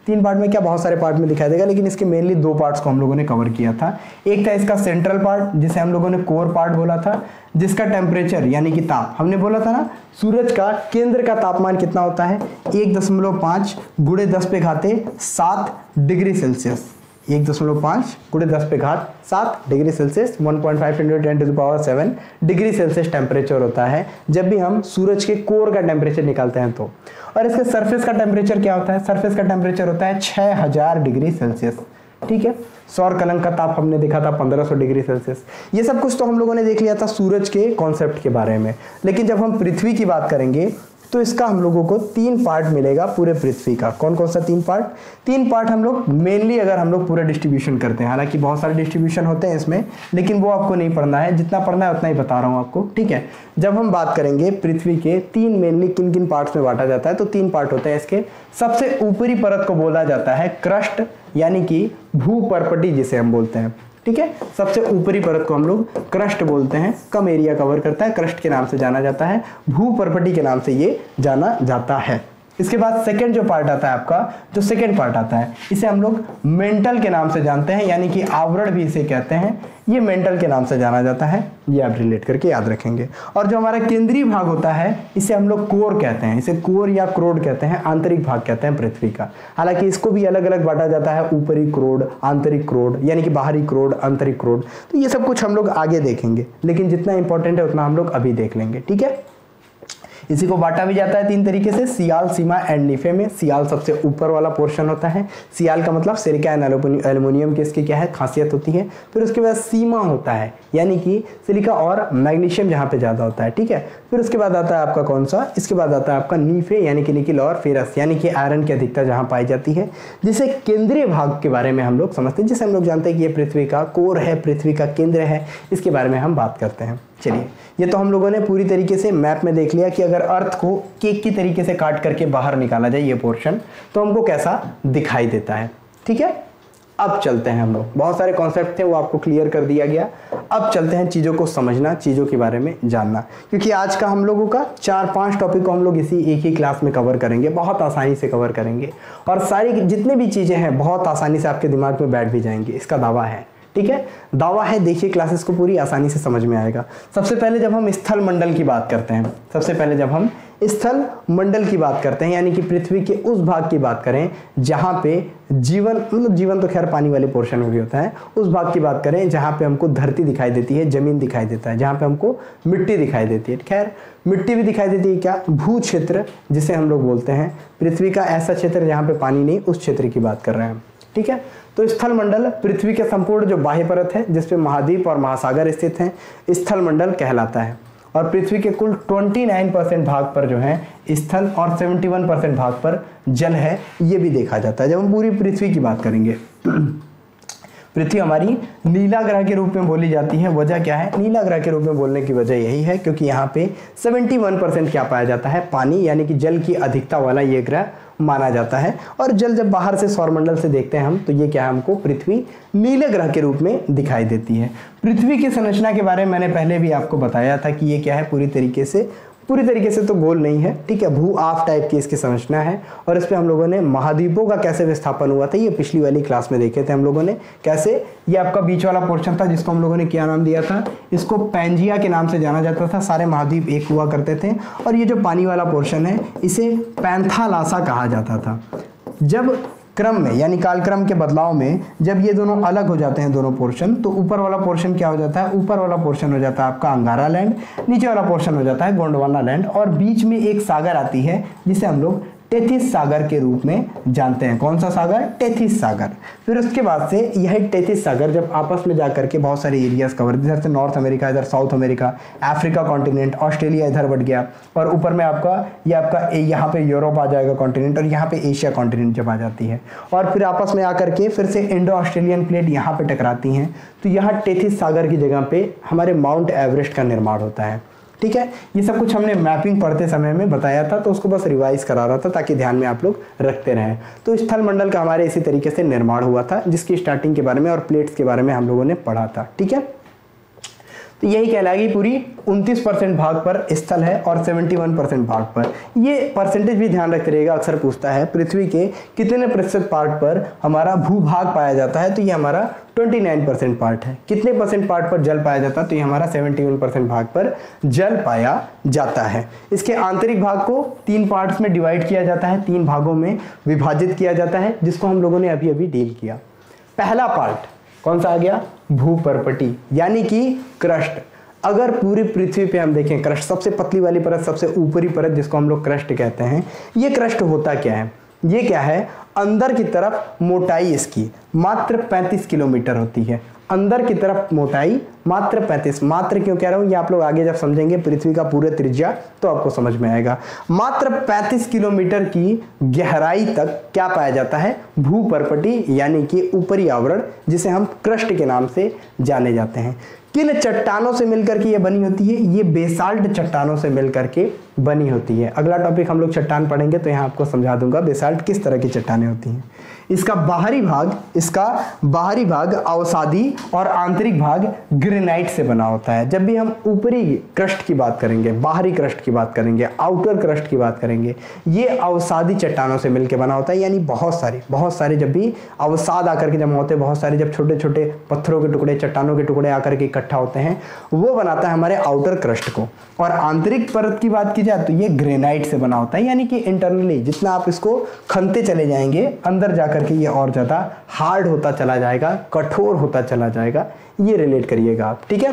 [SPEAKER 1] 3 पार्ट में क्या, बहुत सारे पार्ट में दिखाई देगा, लेकिन इसके मेनली 2 पार्ट्स को हम लोगों ने कवर किया था। एक था इसका सेंट्रल पार्ट जिसे हम लोगों ने कोर पार्ट बोला था, जिसका टेम्परेचर यानी कि ताप, हमने बोला था ना सूरज का केंद्र का तापमान कितना होता है 1.5 गुणे 10 पे घाते 7 डिग्री सेल्सियस, 1.5 गुणे 10 पे घात 7 degree Celsius, 1.5 × 10⁻7 degree Celsius temperature होता है जब भी हम सूरज के कोर का टेम्परेचर निकालते हैं तो। और इसके सरफेस का टेम्परेचर क्या होता है, सरफेस का टेम्परेचर होता है 6000 डिग्री सेल्सियस। ठीक है, सौर कलंक का ताप हमने देखा था 1500 डिग्री सेल्सियस। ये सब कुछ तो हम लोगों ने देख लिया था सूरज के कॉन्सेप्ट के बारे में, लेकिन जब हम पृथ्वी की बात करेंगे तो इसका हम लोगों को 3 पार्ट मिलेगा पूरे पृथ्वी का। कौन कौन सा 3 पार्ट, 3 पार्ट हम लोग मेनली अगर हम लोग पूरा डिस्ट्रीब्यूशन करते हैं, हालांकि बहुत सारे डिस्ट्रीब्यूशन होते हैं इसमें, लेकिन वो आपको नहीं पढ़ना है, जितना पढ़ना है उतना ही बता रहा हूँ आपको। ठीक है, जब हम बात करेंगे पृथ्वी के 3 मेनली किन किन पार्ट्स में बांटा जाता है तो 3 पार्ट होते हैं इसके। सबसे ऊपरी परत को बोला जाता है क्रस्ट यानी कि भूपर्पटी जिसे हम बोलते हैं। ठीक है, सबसे ऊपरी परत को हम लोग क्रस्ट बोलते हैं, कम एरिया कवर करता है, क्रस्ट के नाम से जाना जाता है, भूपर्पटी के नाम से ये जाना जाता है। इसके बाद सेकंड जो पार्ट आता है आपका, जो सेकंड पार्ट आता है इसे हम लोग मेंटल के नाम से जानते हैं, यानी कि आवरण भी इसे कहते हैं, ये मेंटल के नाम से जाना जाता है, ये आप रिलेट करके याद रखेंगे। और जो हमारा केंद्रीय भाग होता है इसे हम लोग कोर कहते हैं, इसे कोर या क्रोड कहते हैं, आंतरिक भाग कहते हैं पृथ्वी का। हालांकि इसको भी अलग अलग बांटा जाता है, ऊपरी क्रोड, आंतरिक क्रोड यानी कि बाहरी क्रोड, आंतरिक क्रोड, तो ये सब कुछ हम लोग आगे देखेंगे, लेकिन जितना इंपॉर्टेंट है उतना हम लोग अभी देख लेंगे। ठीक है, इसी को बांटा भी जाता है 3 तरीके से, सियाल, सीमा एंड नीफे में। सियाल सबसे ऊपर वाला पोर्शन होता है, सियाल का मतलब सिलिका एंड एल्युमिनियम की इसकी क्या है खासियत होती है। फिर उसके बाद सीमा होता है यानी कि सिलिका और मैग्नीशियम जहाँ पे ज़्यादा होता है। ठीक है, फिर उसके बाद आता है आपका कौन सा, इसके बाद आता है आपका नीफे यानी कि निकिल और फेरस यानी कि आयरन की अधिकता जहाँ पाई जाती है, जिसे केंद्रीय भाग के बारे में हम लोग समझते हैं, जिसे हम लोग जानते हैं कि ये पृथ्वी का कोर है, पृथ्वी का केंद्र है, इसके बारे में हम बात करते हैं। चलिए, ये तो हम लोगों ने पूरी तरीके से मैप में देख लिया कि अगर अर्थ को केक की तरीके से काट करके बाहर निकाला जाए ये पोर्शन तो हमको कैसा दिखाई देता है। ठीक है, अब चलते हैं हम लोग, बहुत सारे कॉन्सेप्ट थे वो आपको क्लियर कर दिया गया। अब चलते हैं चीज़ों को समझना, चीज़ों के बारे में जानना, क्योंकि आज का हम लोगों का 4-5 टॉपिक को हम लोग इसी एक ही क्लास में कवर करेंगे, बहुत आसानी से कवर करेंगे और सारी जितनी भी चीज़ें हैं बहुत आसानी से आपके दिमाग में बैठ भी जाएंगी, इसका दावा है। ठीक है, दावा है, देखिए क्लासेस को पूरी आसानी से समझ में आएगा। सबसे पहले जब हम स्थल मंडल की बात करते हैं, सबसे पहले जब हम स्थल मंडल की बात करते हैं यानी कि पृथ्वी के उस भाग की बात करें जहाँ पे जीवन, मतलब जीवन तो खैर पानी वाले पोर्शन में भी होता है, उस भाग की बात करें जहाँ पे हमको धरती दिखाई देती है, जमीन दिखाई देता है, जहाँ पे हमको मिट्टी दिखाई देती है। खैर मिट्टी भी दिखाई देती है, क्या भू क्षेत्र जिसे हम लोग बोलते हैं, पृथ्वी का ऐसा क्षेत्र जहाँ पे पानी नहीं, उस क्षेत्र की बात कर रहे हैं हम। ठीक है, तो स्थल मंडल पृथ्वी के संपूर्ण जो बाह्य परत है जिसपे महाद्वीप और महासागर स्थित हैं, स्थल मंडल कहलाता है। और पृथ्वी के कुल 29% भाग पर जो है स्थल और 71% भाग पर जल है, ये भी देखा जाता है जब हम पूरी पृथ्वी की बात करेंगे। पृथ्वी हमारी नीला ग्रह के रूप में बोली जाती है। वजह क्या है? नीला ग्रह के रूप में बोलने की वजह यही है क्योंकि यहाँ पे 71% क्या पाया जाता है? पानी, यानी कि जल की अधिकता वाला ये ग्रह माना जाता है। और जल जब बाहर से सौरमंडल से देखते हैं हम तो ये क्या है? हमको पृथ्वी नीले ग्रह के रूप में दिखाई देती है। पृथ्वी की संरचना के बारे में मैंने पहले भी आपको बताया था कि ये क्या है? पूरी तरीके से तो गोल नहीं है, ठीक है, भू आफ टाइप की इसकी संरचना है। और इस पे हम लोगों ने महाद्वीपों का कैसे विस्थापन हुआ था ये पिछली वाली क्लास में देखे थे हम लोगों ने। कैसे? ये आपका बीच वाला पोर्शन था जिसको हम लोगों ने क्या नाम दिया था? इसको पैंजिया के नाम से जाना जाता था। सारे महाद्वीप एक हुआ करते थे। और ये जो पानी वाला पोर्शन है इसे पैंथालासा कहा जाता था। जब क्रम में यानी कालक्रम के बदलाव में जब ये दोनों अलग हो जाते हैं दोनों पोर्शन, तो ऊपर वाला पोर्शन क्या हो जाता है? ऊपर वाला पोर्शन हो जाता है आपका अंगारा लैंड, नीचे वाला पोर्शन हो जाता है गोंडवाना लैंड, और बीच में एक सागर आती है जिसे हम लोग टेथिस सागर के रूप में जानते हैं। कौन सा सागर? टेथिस सागर। फिर उसके बाद से यह टेथिस सागर जब आपस में जाकर के बहुत सारे एरियाज कवर, इधर से नॉर्थ अमेरिका, इधर south America, Africa continent, Australia इधर बढ़ गया, और ऊपर में आपका यहाँ पे यूरोप आ जाएगा कॉन्टिनेंट, और यहाँ पे एशिया कॉन्टिनेंट जब आ जाती है, और फिर आपस में आकर के फिर से इंडो ऑस्ट्रेलियन प्लेट यहाँ पे टकराती हैं, तो यहाँ टेथिस सागर की जगह पे हमारे माउंट एवरेस्ट का निर्माण होता है। ठीक है, ये सब कुछ हमने मैपिंग पढ़ते समय में बताया था, तो उसको बस रिवाइज करा रहा था ताकि ध्यान में आप लोग रखते रहें। तो स्थल मंडल का हमारे इसी तरीके से निर्माण हुआ था, जिसकी स्टार्टिंग के बारे में और प्लेट्स के बारे में हम लोगों ने पढ़ा था। ठीक है, तो यही कहलाएगी पूरी 29% भाग पर स्थल है और 71% भाग पर। ये परसेंटेज भी ध्यान रखते रहिएगा, अक्सर पूछता है पृथ्वी के कितने प्रतिशत पार्ट पर हमारा भूभाग पाया जाता है, तो ये हमारा 29% पार्ट है। कितने परसेंट पार्ट पर जल पाया जाता है, तो ये हमारा 71% भाग पर जल पाया जाता है। इसके आंतरिक भाग को 3 पार्ट्स में डिवाइड किया जाता है, 3 भागों में विभाजित किया जाता है, जिसको हम लोगों ने अभी अभी डील किया। पहला पार्ट कौन सा आ गया? भूपर्पटी, यानी कि क्रस्ट। अगर पूरी पृथ्वी पे हम देखें क्रस्ट, सबसे पतली वाली परत, सबसे ऊपरी परत जिसको हम लोग क्रस्ट कहते हैं, ये क्रस्ट होता क्या है? ये क्या है? अंदर की तरफ मोटाई इसकी मात्र 35 किलोमीटर होती है। अंदर की तरफ मोटाई मात्र 35, मात्र क्यों कह रहा हूं ये आप लोग आगे जब समझेंगे पृथ्वी का पूरे त्रिज्या तो आपको समझ में आएगा। मात्र 35 किलोमीटर की गहराई तक क्या पाया जाता है? भूपर्पटी, यानी कि ऊपरी आवरण, जिसे हम क्रस्ट के नाम से जाने जाते हैं। किन चट्टानों से मिलकर के ये बनी होती है? ये बेसाल्ट चट्टानों से मिलकर के बनी होती है। अगला टॉपिक हम लोग चट्टान पढ़ेंगे तो यहाँ आपको समझा दूंगा बेसाल्ट किस तरह की चट्टानें होती हैं। इसका बाहरी भाग अवसादी और आंतरिक भाग ग्रेनाइट से बना होता है। जब भी हम ऊपरी क्रस्ट की बात करेंगे, बाहरी क्रस्ट की बात करेंगे, आउटर क्रस्ट की बात करेंगे, ये अवसादी चट्टानों से मिलकर बना होता है। यानी बहुत सारे जब भी अवसाद आकर के जमा होते हैं, बहुत सारे जब छोटे छोटे पत्थरों के टुकड़े, चट्टानों के टुकड़े आकर के इकट्ठा होते हैं, वो बनाता है हमारे आउटर क्रस्ट को। और आंतरिक परत की बात की जाए तो ये ग्रेनाइट से बना होता है, यानी कि इंटरनली जितना आप इसको खनते चले जाएंगे अंदर जाकर के ये और ज्यादा हार्ड होता चला जाएगा, कठोर होता चला जाएगा। ये रिलेट करिएगा आप। ठीक है,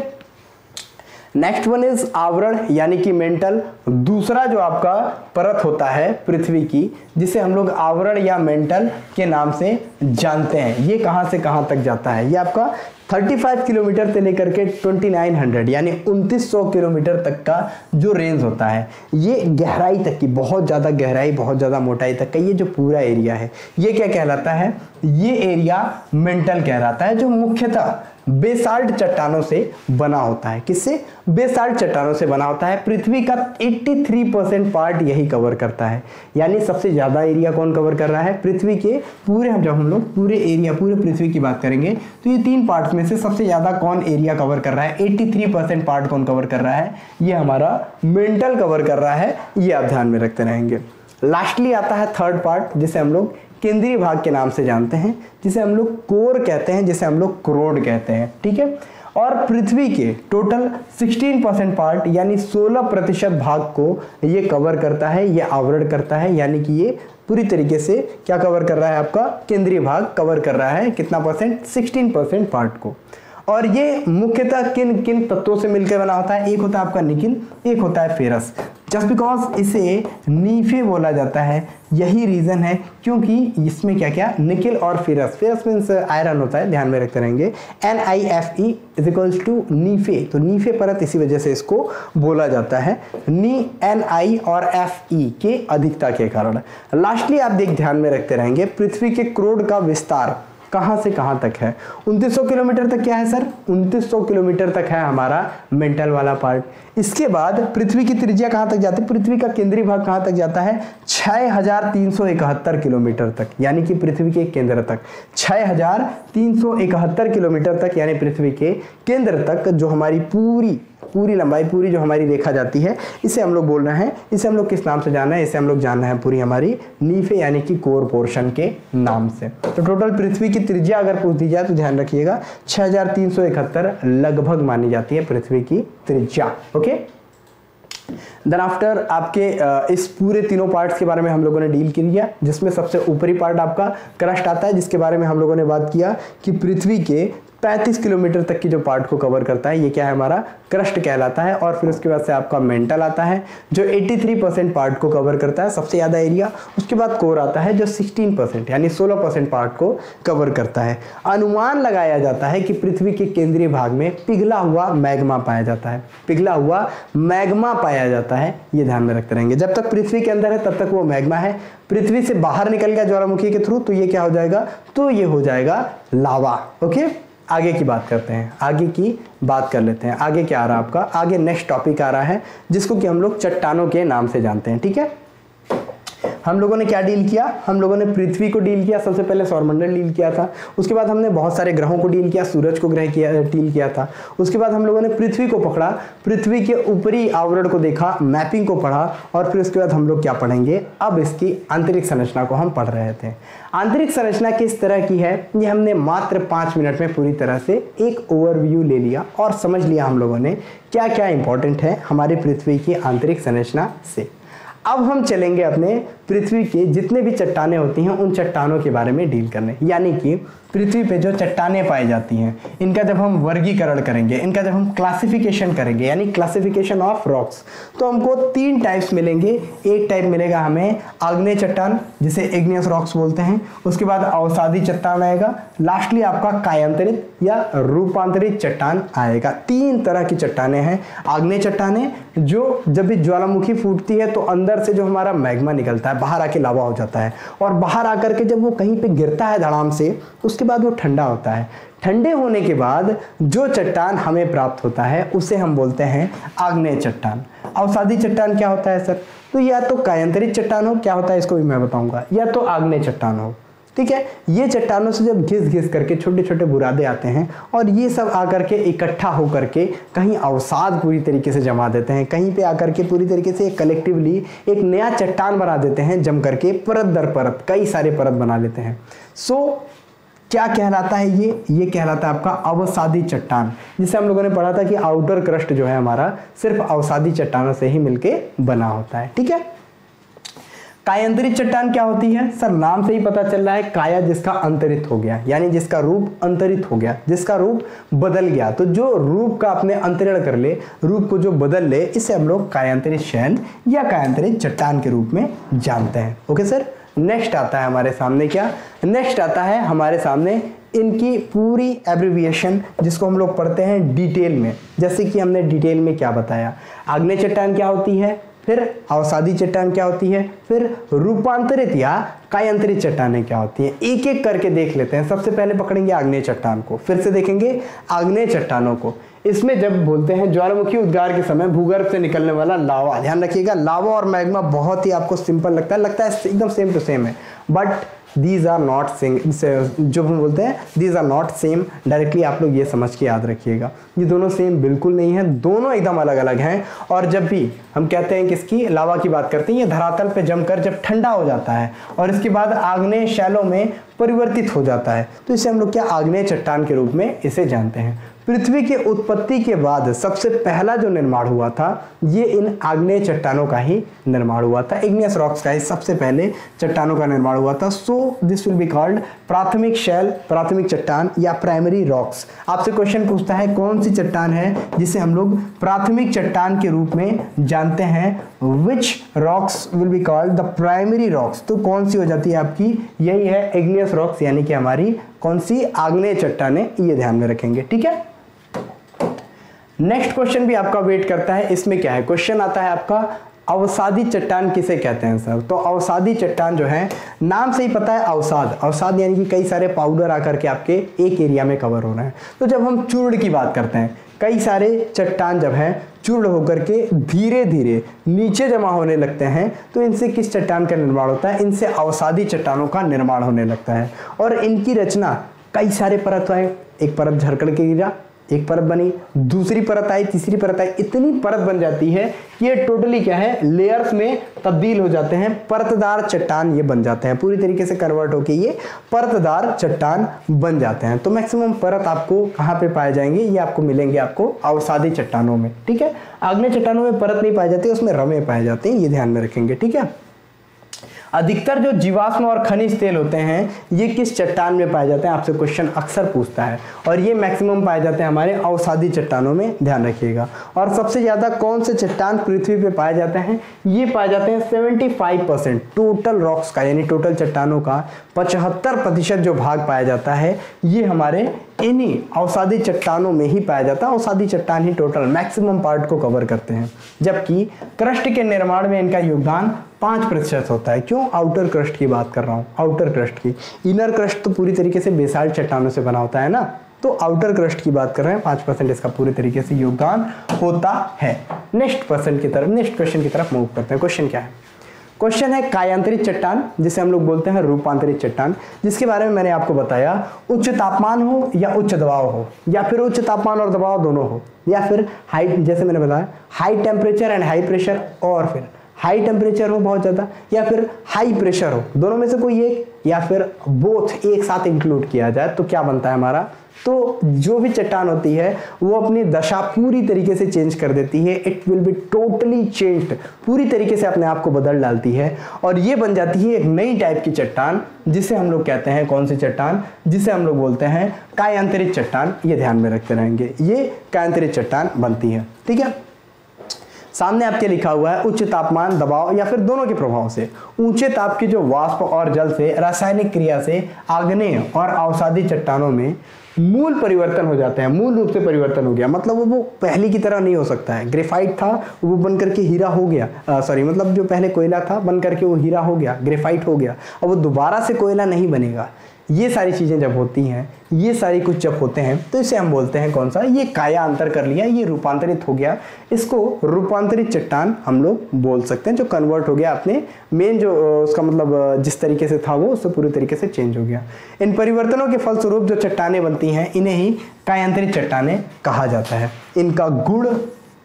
[SPEAKER 1] नेक्स्ट वन इज आवरण, यानी कि मेंटल। दूसरा जो आपका परत होता है पृथ्वी की, जिसे हम लोग आवरण या मेंटल के नाम से जानते हैं, ये कहां से कहां तक जाता है? ये आपका 35 किलोमीटर से लेकर के 2900 यानी 2900 किलोमीटर तक का जो रेंज होता है, ये गहराई तक की, बहुत ज़्यादा गहराई, बहुत ज़्यादा मोटाई तक का ये जो पूरा एरिया है, ये क्या कहलाता है? ये एरिया मेंटल कहलाता है, जो मुख्यतः बेसाल्ट चट्टानों से बना होता है। किससे? बेसाल्ट चट्टानों से बना होता है। पृथ्वी का 83% पार्ट यही कवर करता है। यानी सबसे ज्यादा एरिया कौन कवर कर रहा है? पृथ्वी के पूरे, जब हम लोग पूरे एरिया, पूरे पृथ्वी की बात करेंगे तो ये 3 पार्ट्स में से सबसे ज्यादा कौन एरिया कवर कर रहा है? 83% पार्ट कौन कवर कर रहा है? ये हमारा मेंटल कवर कर रहा है। ये आप ध्यान में रखते रहेंगे। लास्टली आता है थर्ड पार्ट, जिसे हम लोग केंद्रीय भाग के नाम से जानते हैं, जिसे हम लोग कोर कहते हैं, जिसे हम लोग क्रोड कहते हैं। ठीक है, और पृथ्वी के टोटल 16% पार्ट यानी 16% भाग को ये कवर करता है, ये आवरण करता है। यानी कि ये पूरी तरीके से क्या कवर कर रहा है? आपका केंद्रीय भाग कवर कर रहा है। कितना परसेंट? 16% पार्ट को। और ये मुख्यतः किन किन तत्वों से मिलकर बना होता है? एक होता है आपका निकिल, एक होता है फेरस। जस्ट बिकॉज इसे नीफे बोला जाता है, यही रीजन है क्योंकि इसमें क्या क्या निकिल और फेरस, फेरस मीन्स आयरन होता है, ध्यान में रखते रहेंगे। NiFe इज इक्वल्स टू नीफे, तो नीफे परत इसी वजह से इसको बोला जाता है, Ni और Fe के अधिकता के कारण। लास्टली आप ध्यान में रखते रहेंगे पृथ्वी के क्रोड का विस्तार कहां से कहां तक है? 2900 किलोमीटर तक क्या है सर? 2900 किलोमीटर तक है हमारा मेंटल वाला पार्ट। इसके बाद पृथ्वी की त्रिज्या कहां तक जाती है? पृथ्वी का केंद्रीय भाग कहां तक जाता है? 6371 किलोमीटर तक, यानी कि पृथ्वी के केंद्र तक। 6371 किलोमीटर तक, यानी पृथ्वी के केंद्र तक जो हमारी पूरी लंबाई, पूरी जो हमारी रेखा जाती है, इसे हम लोग बोल रहे हैं, इसे हम लोग किस नाम से जाना है? इसे हम लोग जानना है पूरी हमारी नीफे यानी कि कोर पोर्शन के नाम से। तो टोटल पृथ्वी की त्रिज्या अगर पूछ दी जाए तो ध्यान रखिएगा 6371 लगभग मानी जाती है पृथ्वी की त्रिज्या। ओके, देन आफ्टर आपके इस पूरे तीनों पार्ट्स के बारे में हम लोगों ने डील किया, जिसमें सबसे ऊपरी पार्ट आपका क्रस्ट आता है, जिसके बारे में हम लोगों ने बात किया कि पृथ्वी के 35 किलोमीटर तक की जो पार्ट को कवर करता है, ये क्या है? हमारा क्रस्ट कहलाता है। और फिर उसके बाद से आपका मेंटल आता है जो 83% पार्ट को कवर करता है, सबसे ज़्यादा एरिया। उसके बाद कोर आता है जो 16% यानी 16% पार्ट को कवर करता है। अनुमान लगाया जाता है कि पृथ्वी के केंद्रीय भाग में पिघला हुआ मैग्मा पाया जाता है, पिघला हुआ मैग्मा पाया जाता है, ये ध्यान में रखते रहेंगे। जब तक पृथ्वी के अंदर है तब तक वो मैग्मा है, पृथ्वी से बाहर निकल गया ज्वालामुखी के थ्रू तो ये क्या हो जाएगा? तो ये हो जाएगा लावा। ओके, आगे की बात करते हैं, आगे की बात कर लेते हैं। आगे क्या आ रहा है आपका? आगे नेक्स्ट टॉपिक आ रहा है जिसको कि हम लोग चट्टानों के नाम से जानते हैं। ठीक है, हम लोगों ने क्या डील किया? हम लोगों ने पृथ्वी को डील किया, सबसे पहले सौरमंडल डील किया था। उसके बाद हमने बहुत सारे ग्रहों को डील किया, सूरज को डील किया था। उसके बाद हम लोगों ने पृथ्वी को पकड़ा, पृथ्वी के ऊपरी आवरण को देखा, मैपिंग को पढ़ा, और फिर उसके बाद हम लोग क्या पढ़ेंगे? अब इसकी आंतरिक संरचना को हम पढ़ रहे थे। आंतरिक संरचना किस तरह की है ये हमने मात्र 5 मिनट में पूरी तरह से एक ओवरव्यू ले लिया और समझ लिया हम लोगों ने क्या क्या इंपॉर्टेंट है हमारे पृथ्वी की आंतरिक संरचना से। अब हम चलेंगे अपने पृथ्वी के जितने भी चट्टानें होती हैं उन चट्टानों के बारे में डील करने, यानी कि पृथ्वी पे जो चट्टानें पाई जाती हैं इनका जब हम वर्गीकरण करेंगे, इनका जब हम क्लासिफिकेशन करेंगे, यानी क्लासिफिकेशन ऑफ रॉक्स, तो हमको 3 टाइप्स मिलेंगे। एक टाइप मिलेगा हमें आग्नेय चट्टान, जिसे इग्नियस रॉक्स बोलते हैं। उसके बाद अवसादी चट्टान आएगा, लास्टली आपका कायांतरित या रूपांतरित चट्टान आएगा। 3 तरह की चट्टानें हैं। आग्नेय चट्टानें जो जब भी ज्वालामुखी फूटती है तो अंदर से जो हमारा मैग्मा निकलता है बाहर आके लावा हो जाता है, और बाहर आकर के जब वो कहीं पे गिरता है धड़ाम से, उसके बाद वो ठंडा होता है। ठंडे होने के बाद जो चट्टान हमें प्राप्त होता है उसे हम बोलते हैं आग्नेय चट्टान। अवसादी चट्टान क्या होता है सर? तो या तो कायांतरित चट्टान हो, क्या होता है इसको भी मैं बताऊंगा, या तो आग्नेय चट्टान हो। ठीक है, ये चट्टानों से जब घिस घिस करके छोटे छोटे बुरादे आते हैं और ये सब आकर के इकट्ठा होकर के कहीं अवसाद पूरी तरीके से जमा देते हैं, कहीं पे आकर के पूरी तरीके से कलेक्टिवली एक नया चट्टान बना देते हैं, जम करके परत दर परत कई सारे परत बना लेते हैं। सो क्या कहलाता है ये कहलाता है आपका अवसादी चट्टान, जिसे हम लोगों ने पढ़ा था कि आउटर क्रस्ट जो है हमारा सिर्फ अवसादी चट्टानों से ही मिलके बना होता है। ठीक है, कायांतरित चट्टान क्या होती है सर? नाम से ही पता चल रहा है, काया जिसका अंतरित हो गया, यानी जिसका रूप अंतरित हो गया, जिसका रूप बदल गया। तो जो रूप का अपने अंतरण कर ले, रूप को जो बदल ले, इसे हम लोग कायांतरित शैल या कायांतरित चट्टान के रूप में जानते हैं। ओके सर, नेक्स्ट आता है हमारे सामने क्या? नेक्स्ट आता है हमारे सामने इनकी पूरी एब्रिविएशन, जिसको हम लोग पढ़ते हैं डिटेल में। जैसे कि हमने डिटेल में क्या बताया, आग्नेय चट्टान क्या होती है, फिर अवसादी चट्टान क्या होती है, फिर रूपांतरित या कायांतरित चट्टानें क्या होती हैं। एक एक करके देख लेते हैं। सबसे पहले पकड़ेंगे आग्नेय चट्टान को, फिर से देखेंगे आग्नेय चट्टानों को। इसमें जब बोलते हैं ज्वालामुखी उद्गार के समय भूगर्भ से निकलने वाला लावा, ध्यान रखिएगा लावा और मैग्मा बहुत ही आपको सिंपल लगता है एकदम सेम टू सेम है, but these are not same. जो हम बोलते हैं these are not same, directly आप लोग ये समझ के याद रखिएगा, ये दोनों सेम बिल्कुल नहीं है, दोनों एकदम अलग अलग हैं। और जब भी हम कहते हैं किसकी, लावा की बात करते हैं, ये धरातल पे जमकर जब ठंडा हो जाता है और इसके बाद आग्नेय शैलों में परिवर्तित हो जाता है, तो इसे हम लोग क्या आग्नेय चट्टान के रूप में इसे जानते हैं। पृथ्वी के उत्पत्ति के बाद सबसे पहला जो निर्माण हुआ था ये इन आग्नेय चट्टानों का ही निर्माण हुआ था, इग्नियस रॉक्स का ही सबसे पहले चट्टानों का निर्माण हुआ था। So this will be called प्राथमिक शैल, प्राथमिक चट्टान या प्राइमरी रॉक्स। आपसे क्वेश्चन पूछता है कौन सी चट्टान है जिसे हम लोग प्राथमिक चट्टान के रूप में जानते हैं, which rocks will be called the primary rocks, तो कौन सी हो जाती है आपकी, यही है इग्नियस रॉक्स, यानी कि हमारी कौन सी आग्नेय चट्टानें, ये ध्यान में रखेंगे। ठीक है, नेक्स्ट क्वेश्चन भी आपका वेट करता है। इसमें क्या है, क्वेश्चन आता है आपका अवसादी चट्टान किसे कहते हैं सर? तो अवसादी चट्टान जो है, नाम से ही पता है अवसाद, अवसाद यानी कि कई सारे पाउडर आकर के आपके एक एरिया में कवर हो रहे हैं। तो जब हम चूर्ण की बात करते हैं, कई सारे चट्टान जब हैं चूर्ण होकर के धीरे धीरे नीचे जमा होने लगते हैं, तो इनसे किस चट्टान का निर्माण होता है? इनसे अवसादी चट्टानों का निर्माण होने लगता है। और इनकी रचना कई सारे परत है, एक परत झरकड़ के गिरा, एक परत बनी, दूसरी परत आई, तीसरी परत आई, इतनी परत बन जाती है कि ये टोटली क्या है, लेयर्स में तब्दील हो जाते हैं, परतदार चट्टान ये बन जाते हैं, पूरी तरीके से कन्वर्ट होके ये परतदार चट्टान बन जाते हैं। तो मैक्सिमम परत आपको कहाँ पे पाए जाएंगे? ये आपको मिलेंगे आपको अवसादी चट्टानों में, ठीक है। आग्नेय चट्टानों में परत नहीं पाई जाती, उसमें रमे पाए जाते हैं, ये ध्यान में रखेंगे, ठीक है। अधिकतर जो जीवाश्म और खनिज तेल होते हैं ये किस चट्टान में पाए जाते हैं? आपसे क्वेश्चन अक्सर पूछता है, और ये मैक्सिमम पाए जाते हैं हमारे अवसादी चट्टानों में, ध्यान रखिएगा। और सबसे ज्यादा कौन से चट्टान पृथ्वी पे पाए जाते हैं? ये पाए जाते हैं 75% टोटल रॉक्स का, यानी टोटल चट्टानों का 75% जो भाग पाया जाता है ये हमारे इन्हीं अवसादी चट्टानों में ही पाया जाता है। अवसादी चट्टान ही टोटल मैक्सिमम पार्ट को कवर करते हैं, जबकि क्रस्ट के निर्माण में इनका योगदान 5% होता है। क्यों? आउटर क्रस्ट की बात कर रहा हूँ, आउटर क्रस्ट की। इनर क्रस्ट तो पूरी तरीके से बेसाल्ट चट्टानों से बना होता है ना, तो आउटर क्रस्ट की बात कर रहे हैं, 5% इसका पूरी तरीके से योगदान होता है। नेक्स्ट क्वेश्चन की तरफ मूव करते हैं। क्वेश्चन क्या है? क्वेश्चन है कायांतरित चट्टान, जिसे हम लोग बोलते हैं रूपांतरित चट्टान, जिसके बारे में मैंने आपको बताया उच्च तापमान हो या उच्च दबाव हो, या फिर उच्च तापमान और दबाव दोनों हो, या फिर हाई, जैसे मैंने बताया high temperature and high pressure, और फिर हाई टेम्परेचर हो बहुत ज़्यादा, या फिर हाई प्रेशर हो, दोनों में से कोई एक, या फिर बोथ एक साथ इंक्लूड किया जाए, तो क्या बनता है हमारा? तो जो भी चट्टान होती है वो अपनी दशा पूरी तरीके से चेंज कर देती है, it will be totally changed, पूरी तरीके से अपने आप को बदल डालती है, और ये बन जाती है एक नई टाइप की चट्टान, जिसे हम लोग कहते हैं कौन सी चट्टान? जिसे हम लोग बोलते हैं कायांतरित चट्टान। ये ध्यान में रखते रहेंगे, ये कायांतरित चट्टान बनती है, ठीक है। सामने आपके लिखा हुआ है उच्च तापमान, दबाव या फिर दोनों के प्रभाव से ऊंचे ताप की जो वाष्प और जल से रासायनिक क्रिया से आग्नेय और अवसादी चट्टानों में मूल परिवर्तन हो जाते हैं। मूल रूप से परिवर्तन हो गया, मतलब वो पहले की तरह नहीं हो सकता है। ग्रेफाइट था वो बन करके हीरा हो गया, मतलब जो पहले कोयला था बन करके वो हीरा हो गया, ग्रेफाइट हो गया, और वो दोबारा से कोयला नहीं बनेगा। ये सारी चीज़ें जब होती हैं, ये सारी कुछ जब होते हैं, तो इसे हम बोलते हैं कौन सा? ये काया अंतर कर लिया, ये रूपांतरित हो गया, इसको रूपांतरित चट्टान हम लोग बोल सकते हैं, जो कन्वर्ट हो गया अपने मेन जो उसका मतलब जिस तरीके से था वो उससे पूरी तरीके से चेंज हो गया। इन परिवर्तनों के फलस्वरूप जो चट्टानें बनती हैं इन्हें ही कायांतरित चट्टानें कहा जाता है। इनका गुण,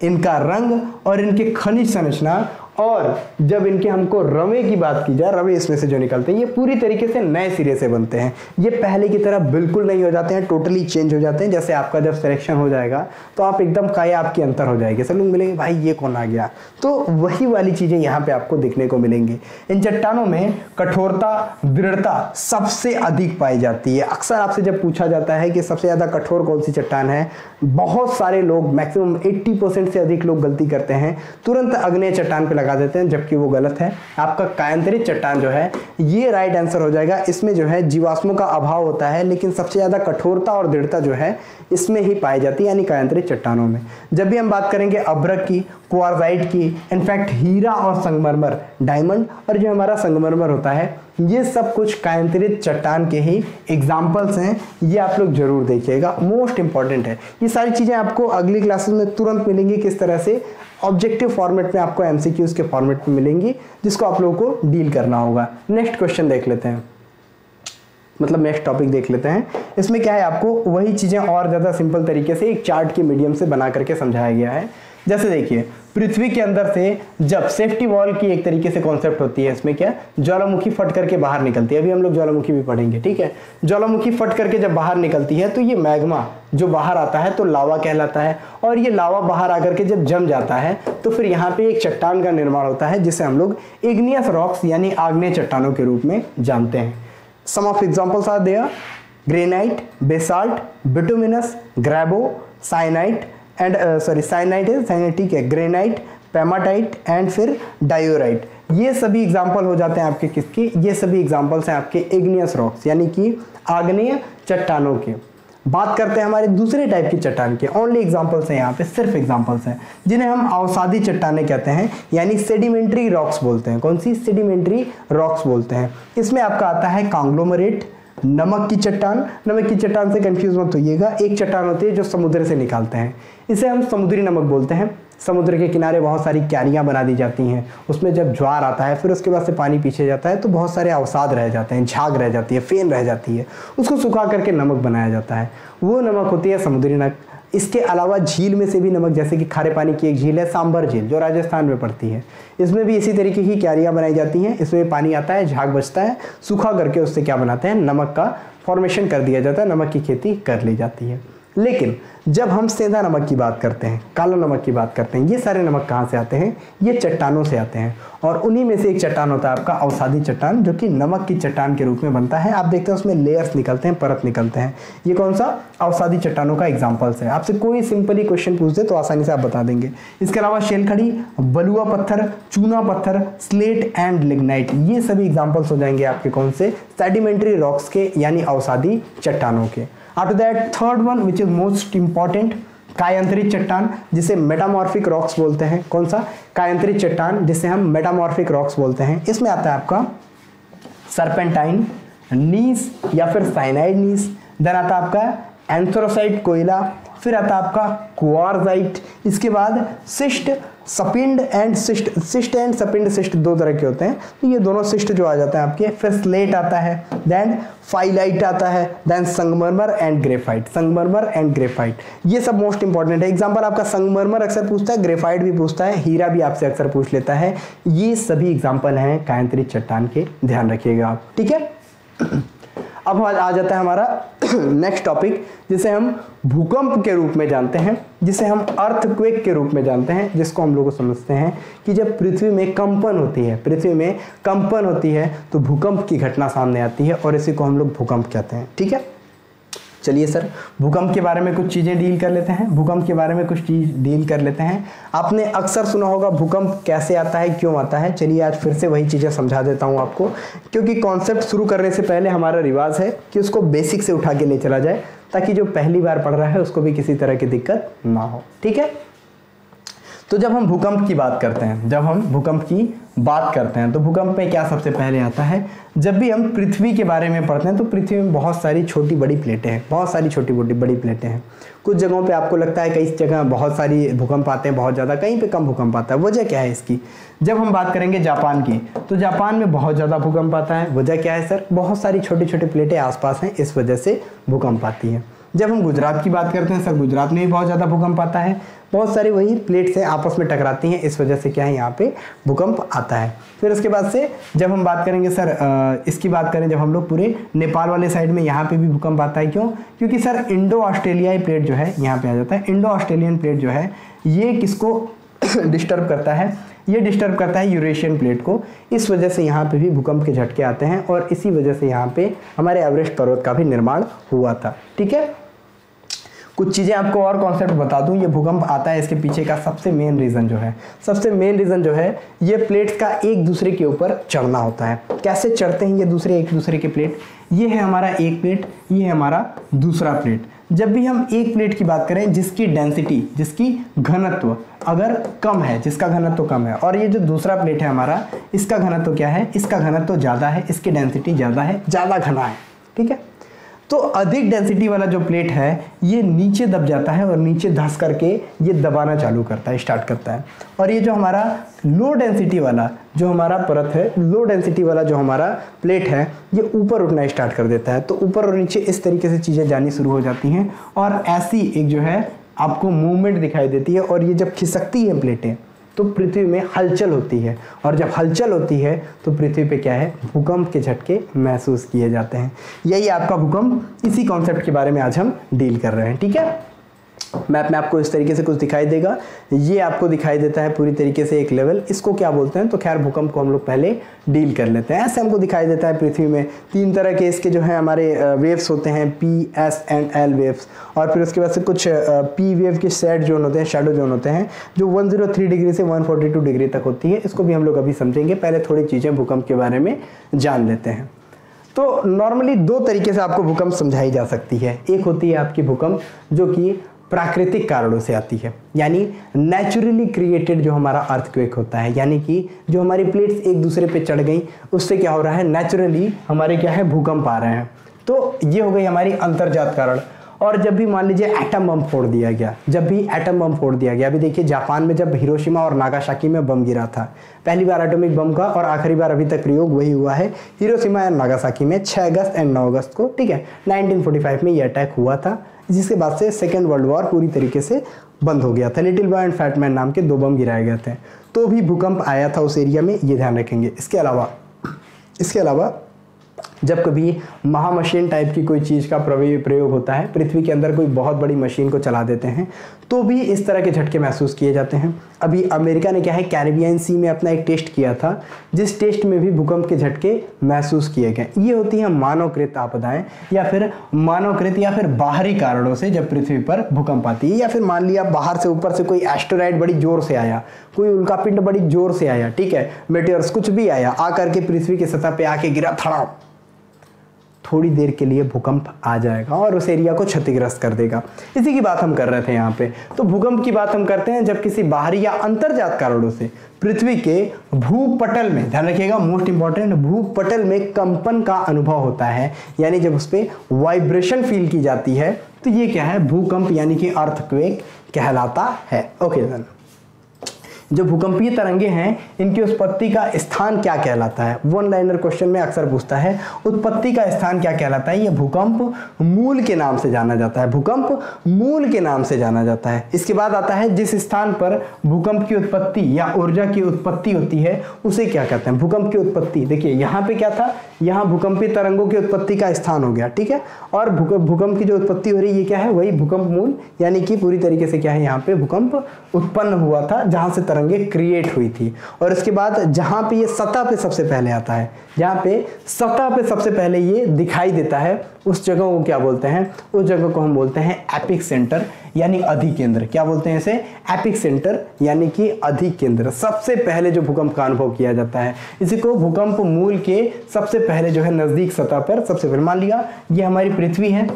[SPEAKER 1] इनका रंग और इनके खनिज संरचना, और जब इनके हमको रवे की बात की जाए, रवे इसमें से जो निकलते हैं ये पूरी तरीके से नए सिरे से बनते हैं। ये पहले की तरह बिल्कुल नहीं हो जाते हैं, टोटली चेंज हो जाते हैं। जैसे आपका जब सिलेक्शन हो जाएगा तो आप एकदम काया आपकी अंतर हो जाएगी, सब लोग मिलेंगे भाई ये कौन आ गया, तो वही वाली चीजें यहाँ पे आपको दिखने को मिलेंगी। इन चट्टानों में कठोरता, दृढ़ता सबसे अधिक पाई जाती है। अक्सर आपसे जब पूछा जाता है कि सबसे ज्यादा कठोर कौन सी चट्टान है, बहुत सारे लोग मैक्सिमम 80% से अधिक लोग गलती करते हैं, तुरंत आग्नेय चट्टान पे लगा देते हैं, जबकि वो गलत है। आपका कायांतरित चट्टान जो है ये राइट आंसर हो जाएगा। इसमें जो है जीवाश्मों का अभाव होता है, लेकिन सबसे ज्यादा कठोरता और दृढ़ता जो है इसमें ही पाई जाती है, यानी कायांतरित चट्टानों में। जब भी हम बात करेंगे अभ्रक की, क्वार्जाइट की, इनफैक्ट हीरा और संगमरमर, डायमंड और जो हमारा संगमरमर होता है, ये सब कुछ कायांतरित चट्टान के ही एग्जाम्पल्स हैं। ये आप लोग जरूर देखिएगा, मोस्ट इंपॉर्टेंट है। ये सारी चीजें आपको अगली क्लासेस में तुरंत मिलेंगी, किस तरह से ऑब्जेक्टिव फॉर्मेट में आपको एमसीक्यूज के फॉर्मेट में मिलेंगी, जिसको आप लोगों को डील करना होगा। नेक्स्ट क्वेश्चन देख लेते हैं, मतलब नेक्स्ट टॉपिक देख लेते हैं। इसमें क्या है, आपको वही चीजें और ज्यादा सिंपल तरीके से एक चार्ट के मीडियम से बना करके समझाया गया है। जैसे देखिए, पृथ्वी के अंदर से जब सेफ्टी वॉल की एक तरीके से कॉन्सेप्ट होती है, इसमें क्या ज्वालामुखी फट करके बाहर निकलती है। अभी हम लोग ज्वालामुखी भी पढ़ेंगे, ठीक है। ज्वालामुखी फट करके जब बाहर निकलती है तो ये मैग्मा जो बाहर आता है तो लावा कहलाता है, और ये लावा बाहर आकर के जब जम जाता है तो फिर यहाँ पे एक चट्टान का निर्माण होता है, जिसे हम लोग इग्नियस रॉक्स यानी आग्नेय चट्टानों के रूप में जानते हैं। Some of examples are there: granite, basalt, bituminous, ग्रेबो, साइनाइट एंड साइनाइट है, ठीक है, ग्रेनाइट, पेमाटाइट एंड फिर डायोराइट। ये सभी एग्जांपल हो जाते हैं आपके किसके? ये सभी एग्जांपल्स हैं आपके इग्नियस रॉक्स यानी कि आग्नेय चट्टानों के। बात करते हैं हमारे दूसरे टाइप की चट्टान के। ओनली एग्जांपल्स हैं यहाँ पे, सिर्फ एग्जांपल्स हैं, जिन्हें हम अवसादी चट्टानें कहते हैं, यानी सेडिमेंट्री रॉक्स बोलते हैं। कौन सी? सेडिमेंट्री रॉक्स बोलते हैं। इसमें आपका आता है कांग्लोमरेट, नमक की चट्टान। नमक की चट्टान से कंफ्यूज मत होइएगा, एक चट्टान होती है जो समुद्र से निकालते हैं, इसे हम समुद्री नमक बोलते हैं। समुद्र के किनारे बहुत सारी क्यारियां बना दी जाती हैं, उसमें जब ज्वार आता है फिर उसके बाद से पानी पीछे जाता है तो बहुत सारे अवसाद रह जाते हैं, झाग रह जाती है, फेन रह जाती है, उसको सुखा करके नमक बनाया जाता है। वो नमक होती है समुद्री नमक। इसके अलावा झील में से भी नमक, जैसे कि खारे पानी की एक झील है सांबर झील जो राजस्थान में पड़ती है, इसमें भी इसी तरीके की क्यारियां बनाई जाती हैं। इसमें पानी आता है, झाग बचता है, सूखा करके उससे क्या बनाते हैं? नमक का फॉर्मेशन कर दिया जाता है, नमक की खेती कर ली जाती है। लेकिन जब हम सेंधा नमक की बात करते हैं, काला नमक की बात करते हैं, ये सारे नमक कहाँ से आते हैं? ये चट्टानों से आते हैं। और उन्हीं में से एक चट्टान होता है आपका अवसादी चट्टान, जो कि नमक की चट्टान के रूप में बनता है। आप देखते हैं उसमें लेयर्स निकलते हैं, परत निकलते हैं। ये कौन सा? अवसादी चट्टानों का एग्जाम्पल्स है। आपसे कोई सिंपली क्वेश्चन पूछ दे तो आसानी से आप बता देंगे। इसके अलावा शेलखड़ी, बलुआ पत्थर, चूना पत्थर, स्लेट एंड लिग्नाइट, ये सभी एग्जाम्पल्स हो जाएंगे आपके कौन से? सेडिमेंट्री रॉक्स के, यानी अवसादी चट्टानों के। After that third one which is most important, कायांतरित चट्टान, जिसे मेटामॉर्फिक रॉक्स बोलते हैं। कौन सा? कायांतरित चट्टान, जिसे हम मेटामॉर्फिक रॉक्स बोलते हैं। इसमें आता है आपका सर्पेंटाइन, नीस या फिर साइनाइड नीस, देन आता है आपका एंथ्रोसाइट कोयला, फिर आता है आपका क्वार्जाइट, इसके बाद सिस्ट, सपिंड एंड सिस्ट। सिस्ट एंड सपिंड सिस्ट दो तरह के होते हैं, तो ये दोनों सिस्ट जो आ जाते हैं आपके। फिर स्लेट आता है, देन फाइलाइट आता है, देन संगमरमर एंड ग्रेफाइट। संगमरमर एंड ग्रेफाइट ये सब मोस्ट इंपॉर्टेंट है। एग्जांपल आपका संगमरमर अक्सर पूछता है, ग्रेफाइट भी पूछता है, हीरा भी आपसे अक्सर पूछ लेता है। ये सभी एग्जाम्पल हैं कायांतरित चट्टान के, ध्यान रखिएगा आप, ठीक है। अब आ जाता है हमारा नेक्स्ट टॉपिक, जिसे हम भूकंप के रूप में जानते हैं, जिसे हम अर्थक्वेक के रूप में जानते हैं, जिसको हम लोग समझते हैं कि जब पृथ्वी में कंपन होती है, पृथ्वी में कंपन होती है तो भूकंप की घटना सामने आती है और इसी को हम लोग भूकंप कहते हैं, ठीक है। चलिए सर, भूकंप के बारे में कुछ चीज़ें डील कर लेते हैं। भूकंप के बारे में कुछ चीज़ डील कर लेते हैं। आपने अक्सर सुना होगा भूकंप कैसे आता है, क्यों आता है। चलिए आज फिर से वही चीज़ें समझा देता हूँ आपको, क्योंकि कॉन्सेप्ट शुरू करने से पहले हमारा रिवाज है कि उसको बेसिक से उठा के ले चला जाए, ताकि जो पहली बार पढ़ रहा है उसको भी किसी तरह की दिक्कत ना हो, ठीक है। तो जब हम भूकंप की बात करते हैं, जब हम भूकंप की बात करते हैं तो भूकंप में क्या सबसे पहले आता है? जब भी हम पृथ्वी के बारे में पढ़ते हैं तो पृथ्वी में बहुत सारी छोटी बड़ी प्लेटें हैं, बहुत सारी छोटी बड़ी प्लेटें हैं। कुछ जगहों पे आपको लगता है कई जगह बहुत सारी भूकंप आते हैं, बहुत ज़्यादा, कहीं पे कम भूकंप आता है। वजह क्या है इसकी? जब हम बात करेंगे जापान की, तो जापान में बहुत ज़्यादा भूकंप आता है। वजह क्या है सर? बहुत सारी छोटी छोटी प्लेटें आसपास हैं, इस वजह से भूकंप आती है। जब हम गुजरात की बात करते हैं सर, गुजरात में भी बहुत ज़्यादा भूकंप आता है। बहुत सारी वही प्लेट्स हैं, आपस में टकराती हैं, इस वजह से क्या है, यहाँ पे भूकंप आता है। फिर उसके बाद से जब हम बात करेंगे सर, इसकी बात करें जब हम लोग पूरे नेपाल वाले साइड में, यहाँ पे भी भूकंप आता है। क्यों? क्योंकि सर इंडो ऑस्ट्रेलियाई प्लेट जो है यहाँ पे आ जाता है। इंडो ऑस्ट्रेलियन प्लेट जो है ये किसको डिस्टर्ब करता है? ये डिस्टर्ब करता है यूरेशियन प्लेट को। इस वजह से यहाँ पे भी भूकंप के झटके आते हैं और इसी वजह से यहाँ पे हमारे एवरेस्ट पर्वत का भी निर्माण हुआ था, ठीक है। कुछ चीज़ें आपको और कॉन्सेप्ट बता दूं, ये भूकंप आता है इसके पीछे का सबसे मेन रीज़न जो है, सबसे मेन रीज़न जो है, ये प्लेट्स का एक दूसरे के ऊपर चढ़ना होता है। कैसे चढ़ते हैं ये एक दूसरे के प्लेट? ये है हमारा एक प्लेट, ये है हमारा दूसरा प्लेट। जब भी हम एक प्लेट की बात करें जिसकी डेंसिटी, जिसकी घनत्व अगर कम है, जिसका घनत्व कम है, और ये जो दूसरा प्लेट है हमारा, इसका घनत्व क्या है? इसका घनत्व ज़्यादा है, इसकी डेंसिटी ज़्यादा है, ज़्यादा घना है, ठीक है। तो अधिक डेंसिटी वाला जो प्लेट है ये नीचे दब जाता है और नीचे धंस करके ये दबाना चालू करता है, स्टार्ट करता है। और ये जो हमारा लो डेंसिटी वाला जो हमारा परत है, लो डेंसिटी वाला जो हमारा प्लेट है, ये ऊपर उठना स्टार्ट कर देता है। तो ऊपर और नीचे इस तरीके से चीज़ें जानी शुरू हो जाती हैं और ऐसी एक जो है आपको मूवमेंट दिखाई देती है। और ये जब खिसकती है प्लेटें तो पृथ्वी में हलचल होती है, और जब हलचल होती है तो पृथ्वी पे क्या है, भूकंप के झटके महसूस किए जाते हैं। यही आपका भूकंप, इसी कॉन्सेप्ट के बारे में आज हम डील कर रहे हैं, ठीक है। मैप में आपको इस तरीके से कुछ दिखाई देगा, ये आपको दिखाई देता है पूरी तरीके से एक लेवल, इसको क्या बोलते हैं? तो खैर भूकंप को हम लोग पहले डील कर लेते हैं। ऐसे हमको दिखाई देता है पृथ्वी में तीन तरह के इसके जो है हमारे वेव्स होते हैं, P, S and L waves. और फिर उसके बाद से कुछ पी वेव के सेट जोन होते हैं, शैडो जोन होते हैं, जो 103 डिग्री से 142 डिग्री तक होती है। इसको भी हम लोग अभी समझेंगे, पहले थोड़ी चीज़ें भूकंप के बारे में जान लेते हैं। तो नॉर्मली दो तरीके से आपको भूकंप समझाई जा सकती है। एक होती है आपकी भूकंप जो कि प्राकृतिक कारणों से आती है, यानी नेचुरली क्रिएटेड जो हमारा अर्थक्वेक होता है, यानी कि जो हमारी प्लेट्स एक दूसरे पे चढ़ गई उससे क्या हो रहा है, नेचुरली हमारे क्या है भूकंप आ रहे हैं। तो ये हो गई हमारी अंतर्जात कारण। और जब भी मान लीजिए एटम बम फोड़ दिया गया, जब भी एटम बम फोड़ दिया गया, अभी देखिए जापान में जब हिरोशिमा और नागासाकी में बम गिरा था, पहली बार एटॉमिक बम का और आखिरी बार अभी तक प्रयोग वही हुआ है हिरोशिमा और नागासाकी में 6 अगस्त एंड 9 अगस्त को, ठीक है। 1945 में ये अटैक हुआ था, जिसके बाद से सेकेंड वर्ल्ड वॉर पूरी तरीके से बंद हो गया था। Little boy and fat man नाम के 2 बम गिराए गए थे, तो भी भूकंप आया था उस एरिया में, ये ध्यान रखेंगे। इसके अलावा जब कभी महामशीन टाइप की कोई चीज़ का प्रयोग होता है, पृथ्वी के अंदर कोई बहुत बड़ी मशीन को चला देते हैं, तो भी इस तरह के झटके महसूस किए जाते हैं। अभी अमेरिका ने क्या है कैरिबियन सी में अपना एक टेस्ट किया था, जिस टेस्ट में भी भूकंप के झटके महसूस किए गए। ये होती हैं मानवकृत आपदाएं, या फिर मानवकृत या फिर बाहरी कारणों से जब पृथ्वी पर भूकंप आती है, या फिर मान लिया बाहर से ऊपर से कोई एस्टेरॉइड बड़ी जोर से आया, कोई उल्कापिंड बड़ी जोर से आया, ठीक है, मेटेरियल्स कुछ भी आया, आकर के पृथ्वी की सतह पे आके गिरा, थड़ा, थोड़ी देर के लिए भूकंप आ जाएगा और उस एरिया को क्षतिग्रस्त कर देगा। इसी की बात हम कर रहे थे यहाँ पे। तो भूकंप की बात हम करते हैं जब किसी बाहरी या अंतर्जात कारणों से पृथ्वी के भूपटल में, ध्यान रखिएगा मोस्ट इंपॉर्टेंट, भूपटल में कंपन का अनुभव होता है, यानी जब उस पर वाइब्रेशन फील की जाती है, तो ये क्या है, भूकंप यानी कि अर्थक्वेक कहलाता है। ओके देन, जो भूकंपीय तरंगे हैं इनकी उत्पत्ति का स्थान क्या कहलाता है? वन लाइनर क्वेश्चन में अक्सर पूछता है, उत्पत्ति का स्थान क्या कहलाता है? ये भूकंप मूल के नाम से जाना जाता है, भूकंप मूल के नाम से जाना जाता है। इसके बाद आता है जिस स्थान पर भूकंप की उत्पत्ति या ऊर्जा की उत्पत्ति होती है उसे क्या कहते हैं? भूकंप की उत्पत्ति। देखिए यहाँ पे क्या था, यहाँ भूकंपीय तरंगों की उत्पत्ति का स्थान हो गया, ठीक है, और भूकंप की जो उत्पत्ति हो रही है ये क्या है, वही भूकंप मूल, यानी कि पूरी तरीके से क्या है, यहाँ पे भूकंप उत्पन्न हुआ था जहां से तरंगे क्रिएट हुई थी। और इसके बाद जहां पे ये सतह पे सबसे पहले आता है, जहां पे सतह पे सबसे पहले ये दिखाई देता है, उस जगह को क्या बोलते हैं? उस जगह को हम बोलते हैं एपिक सेंटर, यानी अधिकेंद्र। क्या बोलते हैं इसे? एपिक सेंटर, यानी कि अधिकेंद्र। सबसे पहले जो भूकंप का अनुभव किया जाता है, इसी को भूकंप मूल के सबसे पहले जो है नजदीक सतह पर सबसे पहले, मान लिया ये हमारी पृथ्वी है,